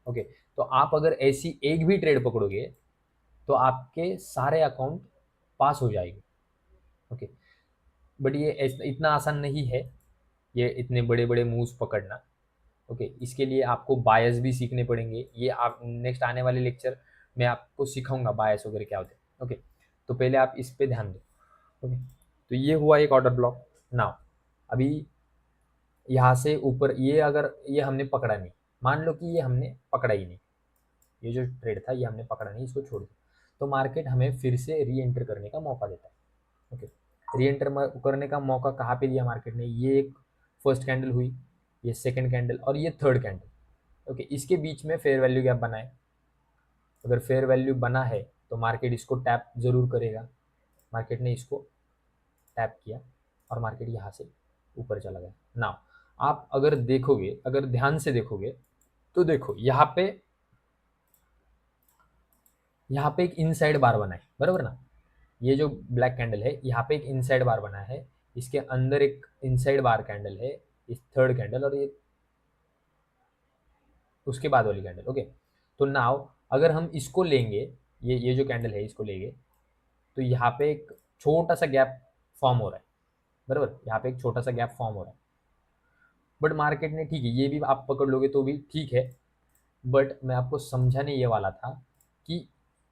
ओके, तो आप अगर ऐसी एक भी ट्रेड पकड़ोगे तो आपके सारे अकाउंट पास हो जाएंगे। ओके, बट ये इतना आसान नहीं है, ये इतने बड़े बड़े मूव्स पकड़ना। ओके, इसके लिए आपको बायस भी सीखने पड़ेंगे, ये आप नेक्स्ट आने वाले लेक्चर में आपको सिखाऊंगा बायस वगैरह क्या होते हैं। ओके, तो पहले आप इस पे ध्यान दो। ओके, तो ये हुआ एक ऑर्डर ब्लॉक। नाउ अभी यहाँ से ऊपर ये, अगर ये हमने पकड़ा नहीं, मान लो कि ये हमने पकड़ा ही नहीं, ये जो ट्रेड था ये हमने पकड़ा नहीं, इसको छोड़ दिया, तो मार्केट हमें फिर से री एंटर करने का मौका देता है। ओके, री एंटर करने का मौका कहाँ पे दिया मार्केट ने, ये एक फर्स्ट कैंडल हुई, ये सेकंड कैंडल और ये थर्ड कैंडल। ओके, इसके बीच में फेयर वैल्यू गैप बना है, अगर फेयर वैल्यू बना है तो मार्केट इसको टैप जरूर करेगा। मार्केट ने इसको टैप किया और मार्केट यहाँ से ऊपर चला गया। नाउ आप अगर देखोगे, अगर ध्यान से देखोगे, तो देखो यहाँ पे एक इनसाइड बार बना है, बराबर ना, ये जो ब्लैक कैंडल है यहाँ पे एक इनसाइड बार बना है, इसके अंदर एक इनसाइड बार कैंडल है, इस थर्ड कैंडल और ये उसके बाद वाली कैंडल। ओके, तो नाउ अगर हम इसको लेंगे, ये जो कैंडल है इसको लेंगे, तो यहाँ पे एक छोटा सा गैप फॉर्म हो रहा है, बराबर, यहाँ पे एक छोटा सा गैप फॉर्म हो रहा है, बट मार्केट ने, ठीक है ये भी आप पकड़ लोगे तो भी ठीक है, बट मैं आपको समझाने ये वाला था कि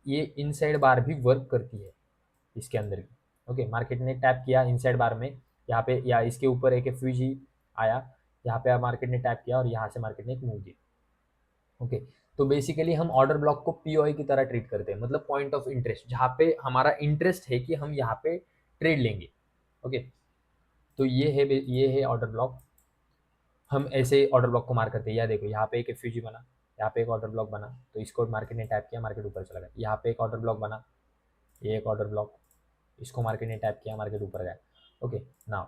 ये इनसाइड बार भी वर्क करती है इसके अंदर की। ओके, मार्केट ने टैप किया इनसाइड बार में, यहाँ पे या इसके ऊपर एक एफयूजी आया, यहाँ पे मार्केट ने टैप किया और यहाँ से मार्केट ने एक मूव दिया। ओके, तो बेसिकली हम ऑर्डर ब्लॉक को पीओआई की तरह ट्रीट करते हैं, मतलब पॉइंट ऑफ इंटरेस्ट, जहाँ पे हमारा इंटरेस्ट है कि हम यहाँ पे ट्रेड लेंगे। ओके, तो ये है ऑर्डर ब्लॉक। हम ऐसे ऑर्डर ब्लॉक को मार करते हैं, या देखो यहाँ पे एक एफयूजी बना, यहाँ पे एक ऑर्डर ब्लॉक बना, तो इसको मार्केट ने टैप किया, मार्केट ऊपर चला गया। यहाँ पे एक ऑर्डर ब्लॉक बना, ये एक ऑर्डर ब्लॉक, इसको मार्केट ने टैप किया, मार्केट ऊपर गया। Okay, now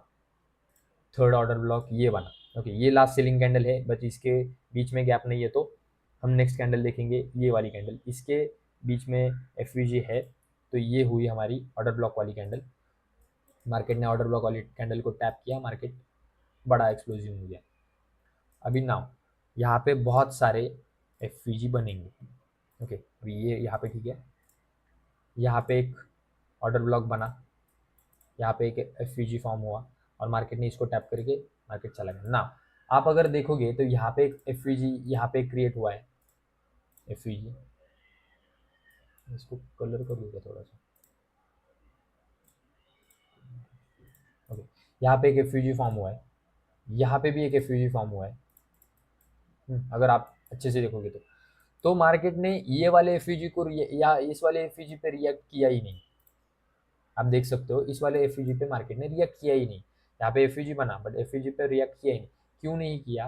third order block ये बना। ओके, ये लास्ट सेलिंग कैंडल है, बट इसके बीच में गैप नहीं है, तो हम नेक्स्ट कैंडल देखेंगे, ये वाली कैंडल, इसके बीच में एफ है, तो ये हुई हमारी ऑर्डर ब्लॉक वाली कैंडल। मार्केट ने ऑर्डर ब्लॉक वाली कैंडल को टैप किया, मार्केट बड़ा एक्सप्लोजिव हो गया। अभी नाउ यहाँ पे बहुत सारे एफ बनेंगे। ओके, अभी ये यहाँ पे ठीक है, यहाँ पे एक ऑर्डर ब्लॉक बना, यहाँ पे एक एफ फॉर्म हुआ और मार्केट ने इसको टैप करके मार्केट चला गया ना। आप अगर देखोगे तो यहाँ पे एक एफ यहाँ पे क्रिएट हुआ है एफ इसको कलर कर दूंगा थोड़ा सा। ओके, यहाँ पे एक एफ फॉर्म हुआ है, यहाँ पे भी एक एफ फॉर्म हुआ है। अगर आप अच्छे से देखोगे तो मार्केट ने ये वाले एफ को या इस वाले एफ पे रिएक्ट किया ही नहीं। आप देख सकते हो इस वाले एफ पे मार्केट ने रिएक्ट किया ही नहीं। यहाँ पे एफ बना बट एफ पे रिएक्ट किया ही नहीं। क्यों नहीं किया?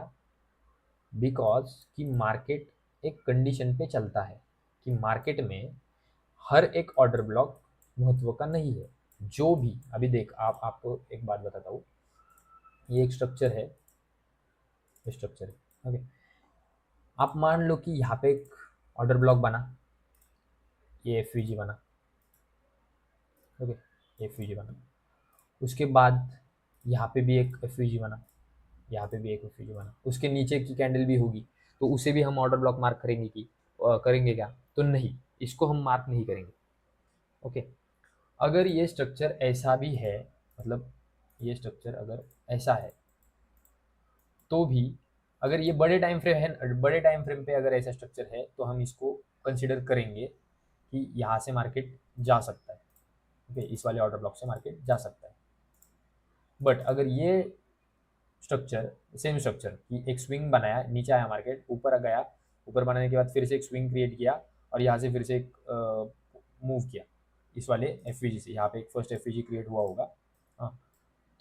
बिकॉज कि मार्केट एक कंडीशन पे चलता है कि मार्केट में हर एक ऑर्डर ब्लॉक महत्व का नहीं है। जो भी अभी देख, आपको एक बात बताता हूँ, ये एक स्ट्रक्चर है, स्ट्रक्चर है। ओके, आप मान लो कि यहाँ पे एक ऑर्डर ब्लॉक बना, ये एफ बना। ओके, एफ बना, उसके बाद यहाँ पे भी एक एफ बना, यहाँ पे भी एक एफ बना, उसके नीचे की कैंडल भी होगी, तो उसे भी हम ऑर्डर ब्लॉक मार्क करेंगे कि करेंगे क्या? तो नहीं, इसको हम मार्क नहीं करेंगे। ओके, अगर ये स्ट्रक्चर ऐसा भी है, मतलब ये स्ट्रक्चर अगर ऐसा है तो भी, अगर ये बड़े टाइम फ्रेम है, बड़े टाइम फ्रेम पे अगर ऐसा स्ट्रक्चर है तो हम इसको कंसिडर करेंगे कि यहाँ से मार्केट जा सकता है। ओके, इस वाले ऑर्डर ब्लॉक से मार्केट जा सकता है। बट अगर ये स्ट्रक्चर, सेम स्ट्रक्चर कि एक स्विंग बनाया, नीचे आया मार्केट, ऊपर गया, ऊपर बनाने के बाद फिर से एक स्विंग क्रिएट किया और यहाँ से फिर से एक मूव किया इस वाले एफ से, यहाँ पे एक फर्स्ट एफ क्रिएट हुआ होगा, हाँ,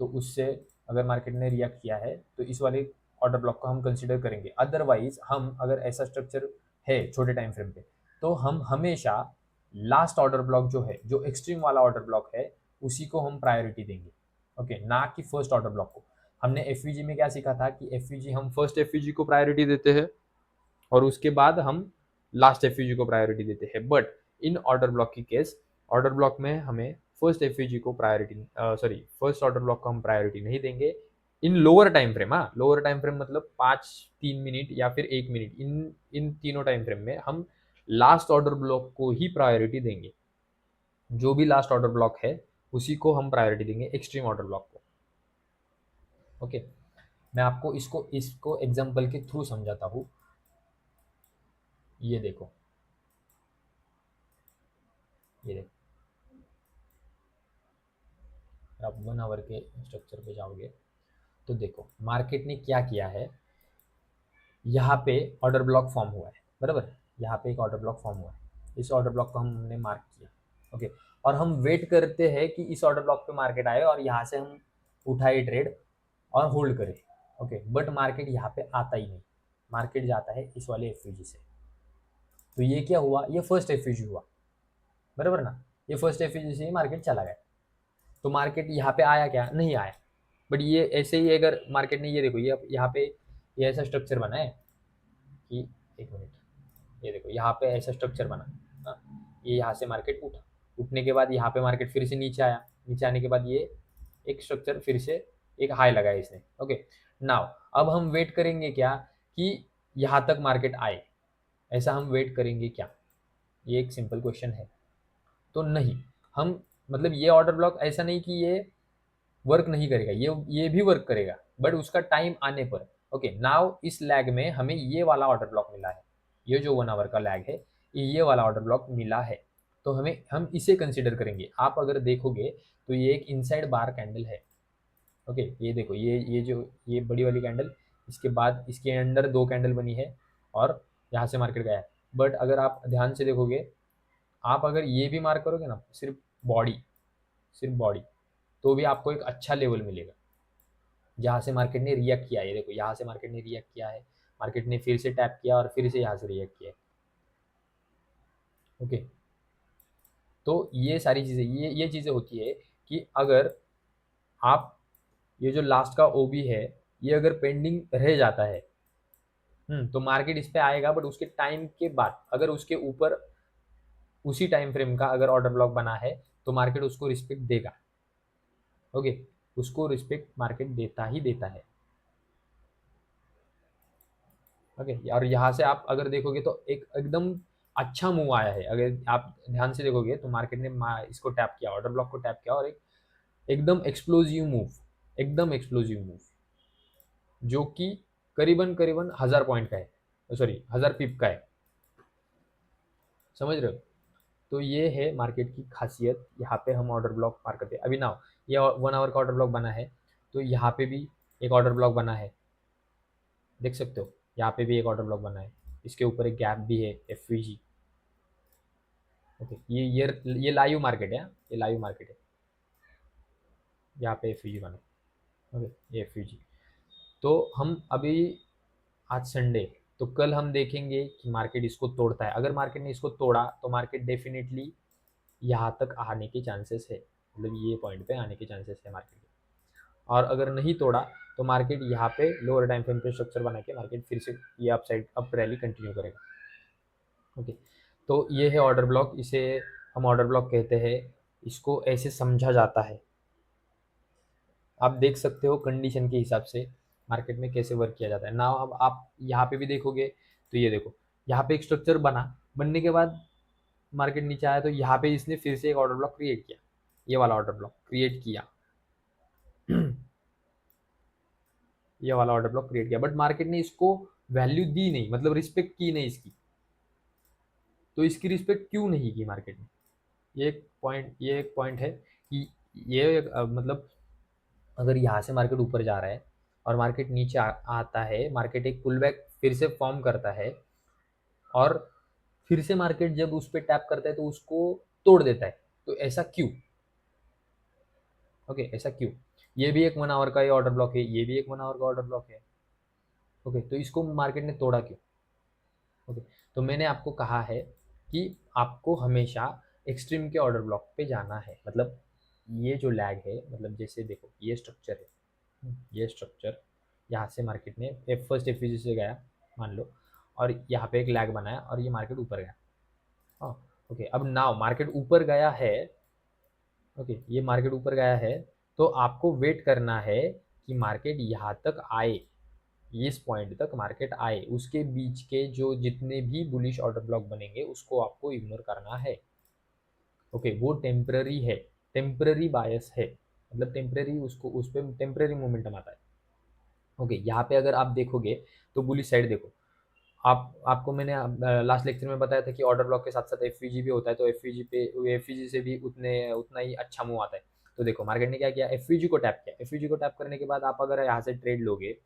तो उससे अगर मार्केट ने रिएक्ट किया है तो इस वाले ऑर्डर ब्लॉक को हम कंसिडर करेंगे। अदरवाइज हम अगर ऐसा स्ट्रक्चर है छोटे टाइम फ्रेम पे, तो हम हमेशा लास्ट ऑर्डर ब्लॉक जो है, जो एक्सट्रीम वाला ऑर्डर ब्लॉक है, उसी को हम प्रायोरिटी देंगे। ओके, ना कि फर्स्ट ऑर्डर ब्लॉक को। हमने एफ में क्या सीखा था कि एफ हम फर्स्ट एफ को प्रायोरिटी देते हैं और उसके बाद हम लास्ट एफ को प्रायोरिटी देते हैं। बट इन ऑर्डर ब्लॉक की केस, ऑर्डर ब्लॉक में हमें फर्स्ट एफ को priority, sorry, first order block को हम प्रायोरिटी नहीं देंगे इन लोअर टाइम फ्रेम। हाँ, लोअर टाइम फ्रेम मतलब 5-3 मिनट या फिर 1 मिनट, इन तीनों टाइम फ्रेम में हम लास्ट ऑर्डर ब्लॉक को ही प्रायोरिटी देंगे। जो भी लास्ट ऑर्डर ब्लॉक है उसी को हम प्रायोरिटी देंगे, एक्सट्रीम ऑर्डर ब्लॉक को। ओके, मैं आपको इसको एग्जांपल के थ्रू समझाता हूँ। ये देखो, ये देखो, आप 1 आवर के स्ट्रक्चर पे जाओगे तो देखो मार्केट ने क्या किया है। यहाँ पे ऑर्डर ब्लॉक फॉर्म हुआ है, बराबर, यहाँ पे एक ऑर्डर ब्लॉक फॉर्म हुआ है, इस ऑर्डर ब्लॉक को हमने मार्क किया। ओके, और हम वेट करते हैं कि इस ऑर्डर ब्लॉक पे मार्केट आए और यहाँ से हम उठाए ट्रेड और होल्ड करें। ओके, बट मार्केट यहाँ पे आता ही नहीं, मार्केट जाता है इस वाले एफ से। तो ये क्या हुआ? ये फर्स्ट एफ हुआ, बराबर ना, ये फर्स्ट एफ से ही मार्केट चला गया। तो मार्केट यहाँ पे आया क्या? नहीं आया। बट ये ऐसे ही अगर मार्केट ने, ये देखो, ये यहाँ पे ये ऐसा स्ट्रक्चर बना है कि, एक मिनट, ये देखो यहाँ पे ऐसा स्ट्रक्चर बना, ये यहाँ से मार्केट उठा, उठने के बाद यहाँ पे मार्केट फिर से नीचे आया, नीचे आने के बाद ये एक स्ट्रक्चर फिर से एक हाई लगाया इसने। ओके, नाउ अब हम वेट करेंगे क्या कि यहाँ तक मार्केट आए? ऐसा हम वेट करेंगे क्या? ये एक सिंपल क्वेश्चन है। तो नहीं, हम मतलब ये ऑर्डर ब्लॉक ऐसा नहीं कि ये वर्क नहीं करेगा, ये भी वर्क करेगा, बट उसका टाइम आने पर। ओके, नाउ इस लैग में हमें ये वाला ऑर्डर ब्लॉक मिला है, ये जो 1 आवर का लैग है, ये वाला ऑर्डर ब्लॉक मिला है, तो हम इसे कंसिडर करेंगे। आप अगर देखोगे तो ये एक इनसाइड बार कैंडल है। ओके, ये देखो, ये जो ये बड़ी वाली कैंडल, इसके बाद इसके अंदर 2 कैंडल बनी है और यहाँ से मार्केट गया है। बट अगर आप ध्यान से देखोगे, आप अगर ये भी मार्क करोगे ना, सिर्फ बॉडी, सिर्फ बॉडी, तो भी आपको एक अच्छा लेवल मिलेगा जहाँ से मार्केट ने रिएक्ट किया है। ये देखो, यहाँ से मार्केट ने रिएक्ट किया है, मार्केट ने फिर से टैप किया और फिर से यहाँ से रिएक्ट किया है। ओके, तो ये सारी चीज़ें, ये चीज़ें होती है कि अगर आप, ये जो लास्ट का ओबी है, ये अगर पेंडिंग रह जाता है, तो मार्केट इस पे आएगा, बट उसके टाइम के बाद अगर उसके ऊपर उसी टाइम फ्रेम का अगर ऑर्डर ब्लॉक बना है तो मार्केट उसको रिस्पेक्ट देगा। ओके, उसको रिस्पेक्ट मार्केट देता ही देता है। ओके, और यहाँ से आप अगर देखोगे तो एक एकदम अच्छा मूव आया है। अगर आप ध्यान से देखोगे तो मार्केट ने इसको टैप किया, ऑर्डर ब्लॉक को टैप किया, और एक एकदम एक्सप्लोजिव मूव, एकदम एक्सप्लोजिव मूव, जो कि करीबन करीबन 1000 पॉइंट का है, सॉरी 1000 पिप का है। समझ रहे हो? तो ये है मार्केट की खासियत। यहाँ पे हम ऑर्डर ब्लॉक पार करते हैं। अभी ना ये 1 आवर का ऑर्डर ब्लॉक बना है, तो यहाँ पे भी एक ऑर्डर ब्लॉक बना है, देख सकते हो। यहाँ पे भी एक ऑर्डर ब्लॉक बना है, इसके ऊपर एक गैप भी है, एफवीजी। ओके, ये लाइव मार्केट है, ये लाइव मार्केट है। यहाँ पे एफवीजी बना है। ओके, ये एफवीजी। तो हम अभी, आज संडे, तो कल हम देखेंगे कि मार्केट इसको तोड़ता है। अगर मार्केट ने इसको तोड़ा तो मार्केट डेफिनेटली यहाँ तक आने के चांसेस है, मतलब ये पॉइंट पे आने के चांसेस है मार्केट के। और अगर नहीं तोड़ा तो मार्केट यहाँ पे लोअर टाइम फ्रेम पे स्ट्रक्चर बना के मार्केट फिर से ये अपसाइड अप रैली कंटिन्यू करेगा। ओके, तो ये है ऑर्डर ब्लॉक, इसे हम ऑर्डर ब्लॉक कहते हैं। इसको ऐसे समझा जाता है। आप देख सकते हो कंडीशन के हिसाब से मार्केट में कैसे वर्क किया जाता है ना। अब आप यहाँ पे भी देखोगे तो ये देखो, यहाँ पे एक स्ट्रक्चर बनने के बाद मार्केट नीचे आया, तो यहाँ पे इसने फिर से एक ऑर्डर ब्लॉक क्रिएट किया, ये वाला ऑर्डर ब्लॉक क्रिएट किया। ये वाला ऑर्डर ब्लॉक क्रिएट किया, बट मार्केट ने इसको वैल्यू दी नहीं, मतलब रिस्पेक्ट की नहीं इसकी। तो इसकी रिस्पेक्ट क्यों नहीं की मार्केट ने? ये एक पॉइंट है कि मतलब अगर यहाँ से मार्केट ऊपर जा रहा है और मार्केट नीचे आता है, मार्केट एक पुल बैक फिर से फॉर्म करता है, और फिर से मार्केट जब उस पर टैप करता है तो उसको तोड़ देता है। तो ऐसा क्यों? ओके, ऐसा क्यों? ये भी एक 1 आवर का ऑर्डर ब्लॉक है, ये भी एक 1 आवर का ऑर्डर ब्लॉक है। ओके, तो इसको मार्केट ने तोड़ा क्यों? ओके, तो मैंने आपको कहा है कि आपको हमेशा एक्सट्रीम के ऑर्डर ब्लॉक पे जाना है। मतलब ये जो लैग है, मतलब जैसे देखो ये स्ट्रक्चर है, ये स्ट्रक्चर यहाँ से मार्केट ने फर्स्ट एफईजी से गया मान लो, और यहाँ पे एक लैग बनाया और ये मार्केट ऊपर गया। हाँ, ओके, अब नाउ मार्केट ऊपर गया है। ओके, ये मार्केट ऊपर गया है, तो आपको वेट करना है कि मार्केट यहाँ तक आए, इस पॉइंट तक मार्केट आए। उसके बीच के जो जितने भी बुलिश ऑर्डर ब्लॉक बनेंगे उसको आपको इग्नोर करना है। ओके, वो टेम्पररी है, टेम्पररी बायस है, मतलब टेम्पररी, उसको उस पर टेम्पररी मोमेंटम आता है। ओके, यहाँ पे अगर आप देखोगे तो बुलिश साइड देखो। आपको मैंने लास्ट लेक्चर में बताया था कि ऑर्डर ब्लॉक के साथ साथ एफवीजी भी होता है, तो एफवीजी से भी उतना ही अच्छा मूव आता है। तो देखो मार्केट ने क्या किया, एफवीजी को टैप किया। एफवीजी को टैप करने के बाद आप अगर यहाँ से ट्रेड लोगे,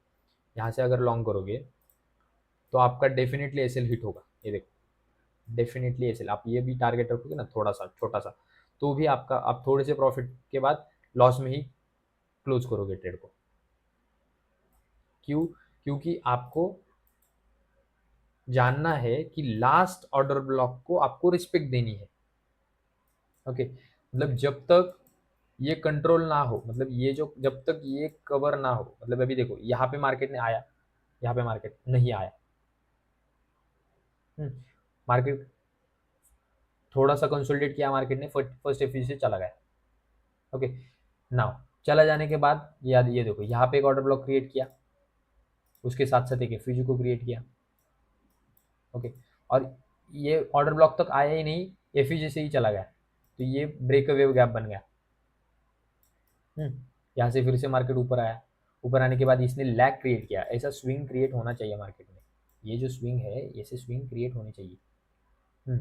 यहाँ से अगर लॉन्ग करोगे, तो आपका डेफिनेटली एसएल हिट होगा। ये देखो, डेफिनेटली एसएल, आप ये भी टारगेट रखोगे ना थोड़ा सा छोटा सा, तो भी आपका, आप थोड़े से प्रॉफिट के बाद लॉस में ही क्लोज करोगे ट्रेड को। क्यों? क्योंकि आपको जानना है कि लास्ट ऑर्डर ब्लॉक को आपको रिस्पेक्ट देनी है। ओके, मतलब जब तक ये कंट्रोल ना हो, मतलब ये जो जब तक ये कवर ना हो, मतलब अभी देखो यहाँ पे मार्केट ने आया, यहाँ पे मार्केट नहीं आया। मार्केट थोड़ा सा कंसोलिडेट किया, मार्केट ने फर्स्ट एफईजी से चला गया। ओके, नाउ चला जाने के बाद याद, ये देखो यहाँ पे एक ऑर्डर ब्लॉक क्रिएट किया, उसके साथ साथ एक एफईजी को क्रिएट किया। ओके, और ये ऑर्डर ब्लॉक तक आया ही नहीं, एफईजी से ही चला गया, तो ये ब्रेक वेव गैप बन गया। यहाँ से फिर से मार्केट ऊपर आया, ऊपर आने के बाद इसने लैग क्रिएट किया। ऐसा स्विंग क्रिएट होना चाहिए मार्केट में, ये जो स्विंग है ऐसे स्विंग क्रिएट होनी चाहिए।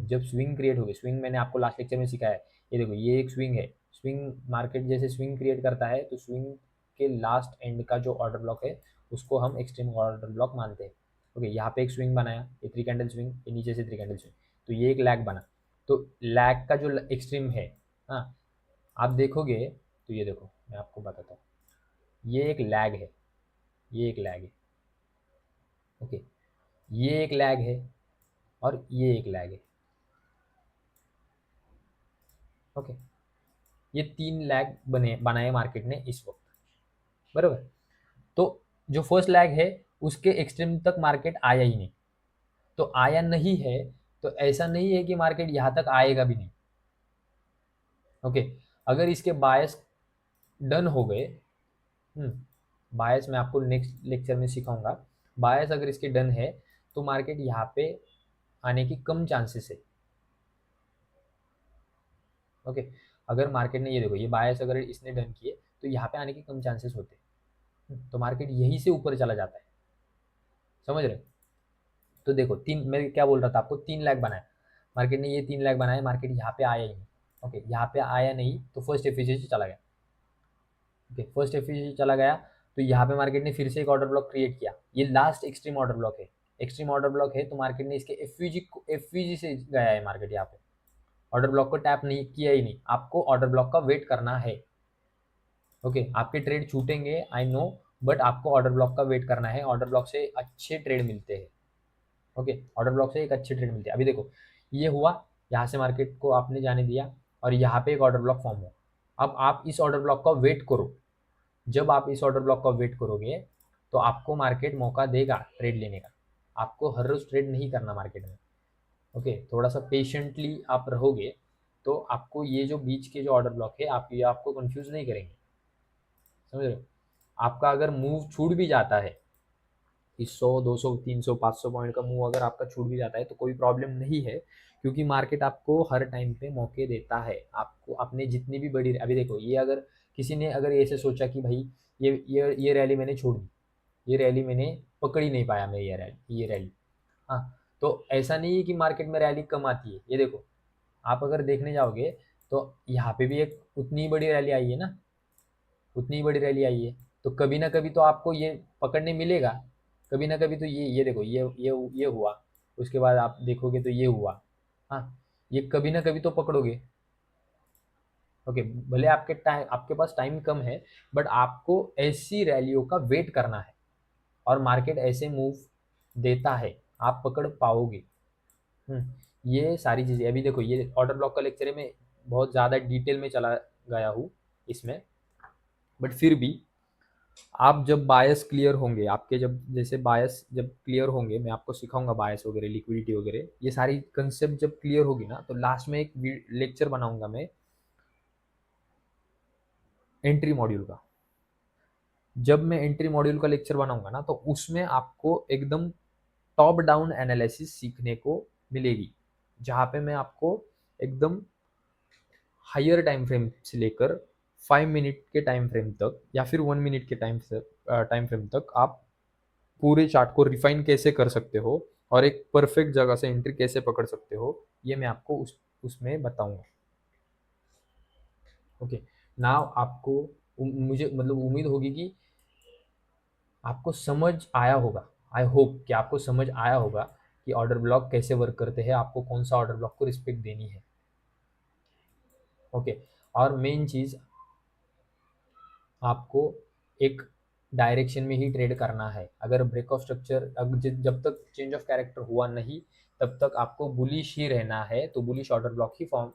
जब स्विंग क्रिएट होगी, स्विंग मैंने आपको लास्ट लेक्चर में सिखाया है। ये देखो ये एक स्विंग है, स्विंग मार्केट जैसे स्विंग क्रिएट करता है, तो स्विंग के लास्ट एंड का जो ऑर्डर ब्लॉक है उसको हम एक्सट्रीम ऑर्डर ब्लॉक मानते हैं। ओके, यहाँ पे एक स्विंग बनाया, ये 3 कैंडल स्विंग, ये नीचे से 3 कैंडल स्विंग, तो ये एक लैग बना। तो लैग का जो एक्सट्रीम है, हाँ, आप देखोगे तो ये देखो मैं आपको बताता हूँ, ये एक लैग है, ये एक लैग है। ओके, ये एक लैग है और ये एक लैग है। ओके, ये 3 लैग बनाए मार्केट ने इस वक्त, बराबर। तो जो फर्स्ट लैग है उसके एक्सट्रीम तक मार्केट आया ही नहीं, तो आया नहीं है, तो ऐसा नहीं है कि मार्केट यहाँ तक आएगा भी नहीं। ओके, अगर इसके बायस डन हो गए, बायस मैं आपको नेक्स्ट लेक्चर में सिखाऊंगा, बायस अगर इसके डन है तो मार्केट यहाँ पे आने की कम चांसेस है। ओके, अगर मार्केट ने ये देखो ये बायस अगर इसने डन किए तो यहाँ पे आने के कम चांसेस होते हैं, तो मार्केट यहीं से ऊपर चला जाता है। समझ रहे? तो देखो तीन, मैं क्या बोल रहा था आपको, 3 लाख बनाया मार्केट ने, ये 3 लाख बनाया, मार्केट यहाँ पे आया ही नहीं। ओके, यहाँ पे आया नहीं तो फर्स्ट एफिशिएंसी चला गया। ओके, फर्स्ट एफिशिएंसी चला गया तो यहाँ पे मार्केट ने फिर से एक ऑर्डर ब्लॉक क्रिएट किया, ये लास्ट एक्सट्रीम ऑर्डर ब्लॉक है। एक्सट्रीम ऑर्डर ब्लॉक है तो मार्केट ने इसके एफवीजी से गया है मार्केट यहाँ पे, ऑर्डर ब्लॉक को टैप नहीं किया ही नहीं, आपको ऑर्डर ब्लॉक का वेट करना है। ओके, आपके ट्रेड छूटेंगे आई नो, बट आपको ऑर्डर ब्लॉक का वेट करना है, ऑर्डर ब्लॉक से अच्छे ट्रेड मिलते हैं। ओके, ऑर्डर ब्लॉक से एक अच्छे ट्रेड मिलते हैं। अभी देखो ये हुआ, यहाँ से मार्केट को आपने जाने दिया और यहाँ पे एक ऑर्डर ब्लॉक फॉर्म हुआ। अब आप इस ऑर्डर ब्लॉक का वेट करो, जब आप इस ऑर्डर ब्लॉक का वेट करोगे तो आपको मार्केट मौका देगा ट्रेड लेने का। आपको हर रोज ट्रेड नहीं करना मार्केट में। ओके, थोड़ा सा पेशेंटली आप रहोगे तो आपको ये जो बीच के जो ऑर्डर ब्लॉक है आप ये आपको कंफ्यूज नहीं करेंगे। समझ रहे हो? आपका अगर मूव छूट भी जाता है कि 100 200 300 500 पॉइंट का मूव अगर आपका छूट भी जाता है तो कोई प्रॉब्लम नहीं है, क्योंकि मार्केट आपको हर टाइम पे मौके देता है। आपको अपने जितनी भी बड़ी, अभी देखो ये अगर किसी ने अगर ऐसे सोचा कि भाई ये रैली मैंने छोड़ दी, ये रैली मैंने पकड़ ही नहीं पाया, मैं ये रैली, हाँ, तो ऐसा नहीं है कि मार्केट में रैली कम आती है। ये देखो आप अगर देखने जाओगे तो यहाँ पे भी एक उतनी बड़ी रैली आई है ना, उतनी बड़ी रैली आई है, तो कभी ना कभी तो आपको ये पकड़ने मिलेगा, कभी ना कभी तो ये देखो ये हुआ, उसके बाद आप देखोगे तो ये हुआ, हाँ, ये कभी ना कभी तो पकड़ोगे। ओके, भले आपके पास टाइम कम है, बट आपको ऐसी रैलियों का वेट करना है और मार्केट ऐसे मूव देता है, आप पकड़ पाओगे। ये सारी चीज़ें, अभी देखो ये ऑर्डर ब्लॉक का लेक्चर है, मैं बहुत ज़्यादा डिटेल में चला गया हूँ इसमें, बट फिर भी आप जब बायस क्लियर होंगे आपके, जब जैसे बायस जब क्लियर होंगे, मैं आपको सिखाऊंगा बायस वगैरह लिक्विडिटी वगैरह, ये सारी कंसेप्ट जब क्लियर होगी ना तो लास्ट में एक लेक्चर बनाऊंगा मैं एंट्री मॉड्यूल का। जब मैं एंट्री मॉड्यूल का लेक्चर बनाऊंगा ना तो उसमें आपको एकदम टॉप डाउन एनालिसिस सीखने को मिलेगी, जहाँ पे मैं आपको एकदम हायर टाइम फ्रेम से लेकर 5 मिनट के टाइम फ्रेम तक या फिर 1 मिनट के टाइम फ्रेम तक आप पूरे चार्ट को रिफाइन कैसे कर सकते हो और एक परफेक्ट जगह से एंट्री कैसे पकड़ सकते हो, ये मैं आपको उसमें बताऊंगा। ओके, नाउ आपको मुझे मतलब उम्मीद होगी कि आपको समझ आया होगा, आई होप कि आपको समझ आया होगा कि ऑर्डर ब्लॉक कैसे वर्क करते हैं, आपको कौन सा ऑर्डर ब्लॉक को रिस्पेक्ट देनी है। ओके, और मेन चीज़ आपको एक डायरेक्शन में ही ट्रेड करना है। अगर ब्रेक ऑफ स्ट्रक्चर जब तक चेंज ऑफ कैरेक्टर हुआ नहीं तब तक आपको बुलिश ही रहना है, तो बुलिश ऑर्डर ब्लॉक ही फॉर्म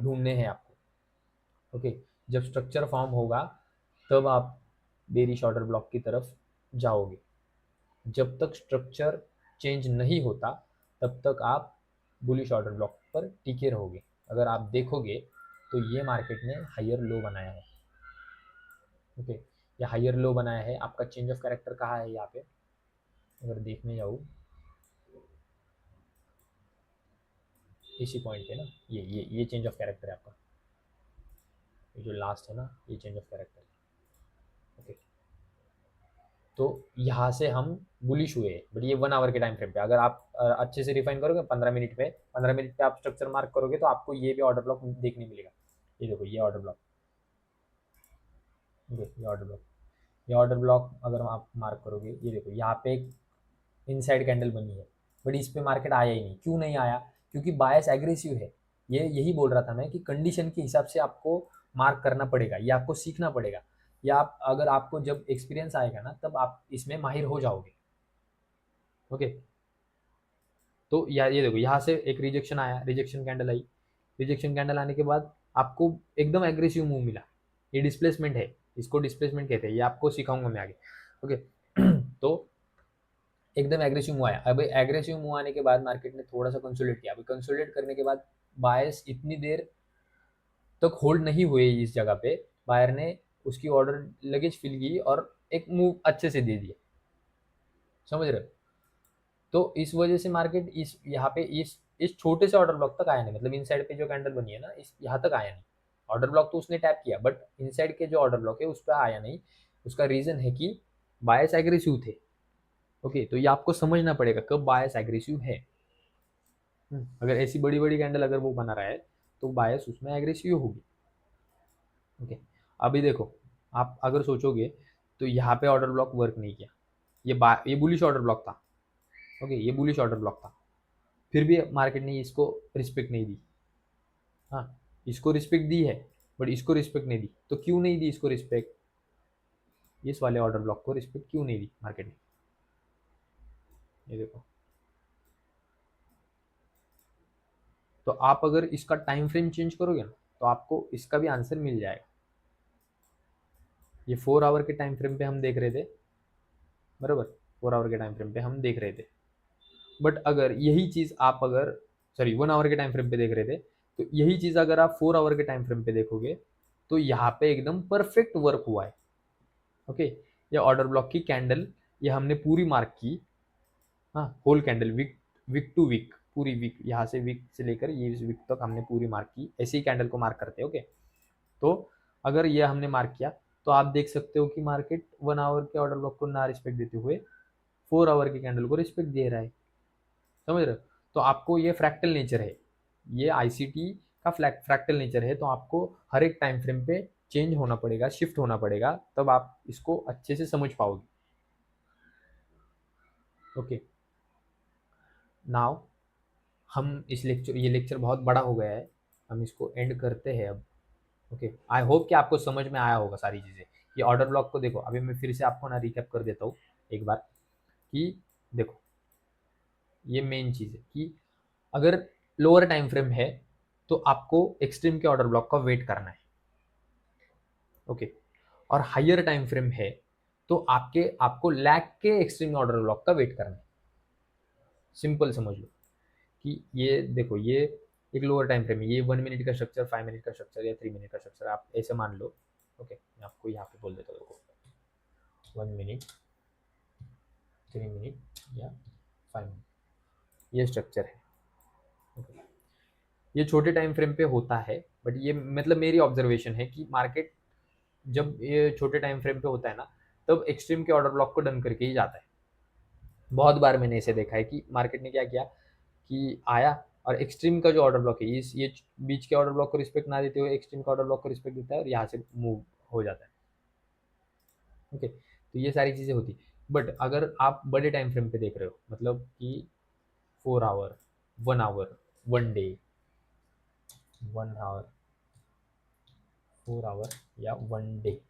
ढूंढने हैं आपको। ओके, जब स्ट्रक्चर फॉर्म होगा तब आप बेरिश ऑर्डर ब्लॉक की तरफ जाओगे। जब तक स्ट्रक्चर चेंज नहीं होता तब तक आप बुलिश ऑर्डर ब्लॉक पर टिके रहोगे। अगर आप देखोगे तो ये मार्केट ने हायर लो बनाया है। ओके, या हायर लो बनाया है, आपका चेंज ऑफ कैरेक्टर कहाँ है यहाँ पे, अगर देखने जाऊँ इसी पॉइंट पे ना, ये चेंज ऑफ कैरेक्टर है आपका, ये जो लास्ट है ना ये चेंज ऑफ कैरेक्टर है। ओके, तो यहाँ से हम बुलिश हुए, बट ये 1 आवर के टाइम फ्रेम पे, अगर आप अच्छे से रिफाइन करोगे 15 मिनट पे आप स्ट्रक्चर मार्क करोगे तो आपको ये भी ऑर्डर ब्लॉक देखने मिलेगा। ये देखो ये ऑर्डर ब्लॉक, ये ऑर्डर ब्लॉक अगर आप मार्क करोगे, ये देखो यहाँ पे एक इनसाइड कैंडल बनी है, बट इस पे मार्केट आया ही नहीं। क्यों नहीं आया? क्योंकि बायस एग्रेसिव है। ये यही बोल रहा था मैं कि कंडीशन के हिसाब से आपको मार्क करना पड़ेगा, ये आपको सीखना पड़ेगा, या आप अगर आपको जब एक्सपीरियंस आएगा ना तब आप इसमें माहिर हो जाओगे। ओके, तो ये देखो यहाँ से एक रिजेक्शन आया, रिजेक्शन कैंडल आई, रिजेक्शन कैंडल आने के बाद आपको एकदम एग्रेसिव मूव मिला, ये डिस्प्लेसमेंट है, इसको डिस्प्लेसमेंट कहते हैं, ये आपको सिखाऊंगा मैं आगे। ओके तो एकदम एग्रेसिव मूव आया। अब एग्रेसिव मूव आने के बाद मार्केट ने थोड़ा सा कंसोलिडेट किया। अभी कंसोलिडेट करने के बाद बायर्स इतनी देर तक होल्ड नहीं हुए इस जगह पे, बायर ने उसकी ऑर्डर लगेज फिल की और एक मूव अच्छे से दे दिया, समझ रहे हो। तो इस वजह से मार्केट इस यहाँ पे इस छोटे से ऑर्डर ब्लॉक तक आया नहीं, मतलब इनसाइड पे जो कैंडल बनी है ना, इस यहाँ तक आया नहीं। ऑर्डर ब्लॉक तो उसने टैप किया, बट इनसाइड के जो ऑर्डर ब्लॉक है उस पर आया नहीं। उसका रीजन है कि बायर्स एग्रेसिव थे। ओके, तो ये आपको समझना पड़ेगा कब बायर्स एग्रेसिव है। अगर ऐसी बड़ी बड़ी कैंडल अगर वो बना रहा है तो बायर्स उसमें एग्रेसिव होगी। ओके, अभी देखो, आप अगर सोचोगे तो यहाँ पे ऑर्डर ब्लॉक वर्क नहीं किया, ये बुलिश ऑर्डर ब्लॉक था। ओके, ये बुलिश ऑर्डर ब्लॉक था, फिर भी मार्केट ने इसको रिस्पेक्ट नहीं दी। हाँ, इसको रिस्पेक्ट दी है बट इसको रिस्पेक्ट नहीं दी। तो क्यों नहीं दी इसको रिस्पेक्ट, इस वाले ऑर्डर ब्लॉक को रिस्पेक्ट क्यों नहीं दी मार्केट ने, ये देखो। तो आप अगर इसका टाइम फ्रेम चेंज करोगे ना तो आपको इसका भी आंसर मिल जाएगा। ये 4 आवर के टाइम फ्रेम पे हम देख रहे थे, बराबर, 4 आवर के टाइम फ्रेम पे हम देख रहे थे। बट अगर यही चीज आप अगर, सॉरी, 1 आवर के टाइम फ्रेम पे देख रहे थे, तो यही चीज अगर आप 4 आवर के टाइम फ्रेम पे देखोगे तो यहाँ पे एकदम परफेक्ट वर्क हुआ है। ओके, ये ऑर्डर ब्लॉक की कैंडल ये हमने पूरी मार्क की। हाँ, whole candle, week week to week, पूरी वीक, यहाँ से वीक से लेकर ये वीक तक हमने पूरी मार्क की। ऐसे ही कैंडल को मार्क करते हैं। ओके, तो अगर ये हमने मार्क किया तो आप देख सकते हो कि मार्केट 1 आवर के ऑर्डर ब्लॉक को ना रिस्पेक्ट देते हुए 4 आवर की कैंडल को रिस्पेक्ट दे रहा है, समझ रहे हो। तो आपको ये फ्रैक्टल नेचर है, ये आईसीटी का फ्रैक्टल नेचर है। तो आपको हर एक टाइम फ्रेम पे चेंज होना पड़ेगा, शिफ्ट होना पड़ेगा, तब आप इसको अच्छे से समझ पाओगे। ओके, नाउ हम इस लेक्चर, ये लेक्चर बहुत बड़ा हो गया है, हम इसको एंड करते हैं अब। ओके, आई होप कि आपको समझ में आया होगा सारी चीज़ें। ये ऑर्डर ब्लॉक को देखो, अभी मैं फिर से आपको ना रिकैप कर देता हूँ एक बार कि देखो, ये मेन चीज़ है कि अगर लोअर टाइम फ्रेम है तो आपको एक्सट्रीम के ऑर्डर ब्लॉक का वेट करना है। ओके, और हायर टाइम फ्रेम है तो आपको लैग के एक्सट्रीम ऑर्डर ब्लॉक का वेट करना है। सिंपल समझ लो कि ये देखो, ये एक लोअर टाइम फ्रेम है, ये 1 मिनट का स्ट्रक्चर, 5 मिनट का स्ट्रक्चर या 3 मिनट का स्ट्रक्चर, आप ऐसे मान लो। ओके, मैं आपको यहाँ पे बोल देता हूँ, देखो, 1 मिनट, 3 मिनट या 5 मिनट, ये स्ट्रक्चर है। ओके, ये छोटे टाइम फ्रेम पे होता है, बट ये मतलब मेरी ऑब्जर्वेशन है कि मार्केट जब ये छोटे टाइम फ्रेम पे होता है ना, तब एक्सट्रीम के ऑर्डर ब्लॉक को डन करके ही जाता है। बहुत बार मैंने इसे देखा है कि मार्केट ने क्या किया कि आया और एक्सट्रीम का जो ऑर्डर ब्लॉक है, इस ये बीच के ऑर्डर ब्लॉक को रिस्पेक्ट ना देते हुए एक्सट्रीम का ऑर्डर ब्लॉक को रिस्पेक्ट देता है और यहाँ से मूव हो जाता है। ओके, तो ये सारी चीज़ें होती। बट अगर आप बड़े टाइम फ्रेम पे देख रहे हो, मतलब कि 4 hour, 1 hour, 1 day, 1 hour, 4 hour या 1 डे,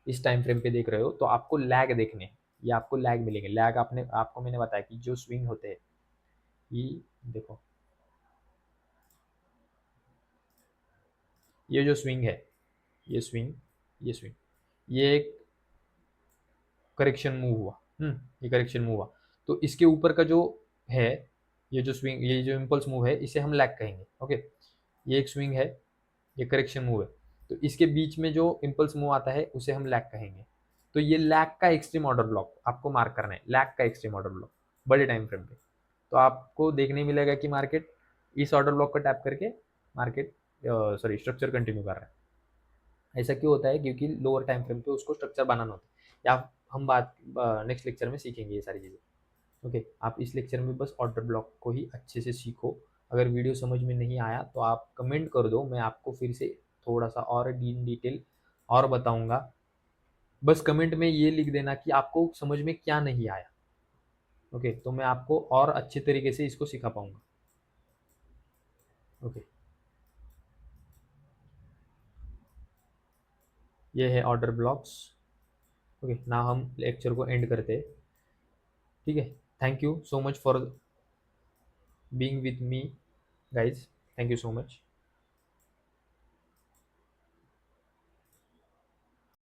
इस टाइम फ्रेम पे देख रहे हो तो आपको लैग देखने हैं। ये आपको लैग मिलेंगे। लैग आपको मैंने बताया कि जो स्विंग होते हैं, ये देखो, ये जो स्विंग है, ये स्विंग, ये स्विंग, ये एक करेक्शन मूव हुआ। ये करेक्शन मूव हुआ, तो इसके ऊपर का जो है, ये जो स्विंग, ये जो इम्पल्स मूव है, इसे हम लैग कहेंगे। ओके, ये एक स्विंग है, ये करेक्शन मूव है, तो इसके बीच में जो इम्पल्स मूव आता है उसे हम लैग कहेंगे। तो ये लैग का एक्सट्रीम ऑर्डर ब्लॉक आपको मार्क करना है, लैग का एक्सट्रीम ऑर्डर ब्लॉक बड़े टाइम फ्रेम पे। तो आपको देखने मिलेगा कि मार्केट इस ऑर्डर ब्लॉक को टैप करके मार्केट, सॉरी, स्ट्रक्चर कंटिन्यू कर रहा है। ऐसा क्यों होता है, क्योंकि लोअर टाइम फ्रेम पे उसको स्ट्रक्चर बनाना होता है, या हम बात नेक्स्ट लेक्चर में सीखेंगे ये सारी चीज़ें। ओके, आप इस लेक्चर में बस ऑर्डर ब्लॉक को ही अच्छे से सीखो। अगर वीडियो समझ में नहीं आया तो आप कमेंट कर दो, मैं आपको फिर से थोड़ा सा और इन डिटेल और बताऊंगा। बस कमेंट में ये लिख देना कि आपको समझ में क्या नहीं आया। ओके, तो मैं आपको और अच्छे तरीके से इसको सिखा पाऊंगा। ओके, ये है ऑर्डर ब्लॉक्स। ओके, ना हम लेक्चर को एंड करते हैं। ठीक है, thank you so much for being with me guys, thank you so much.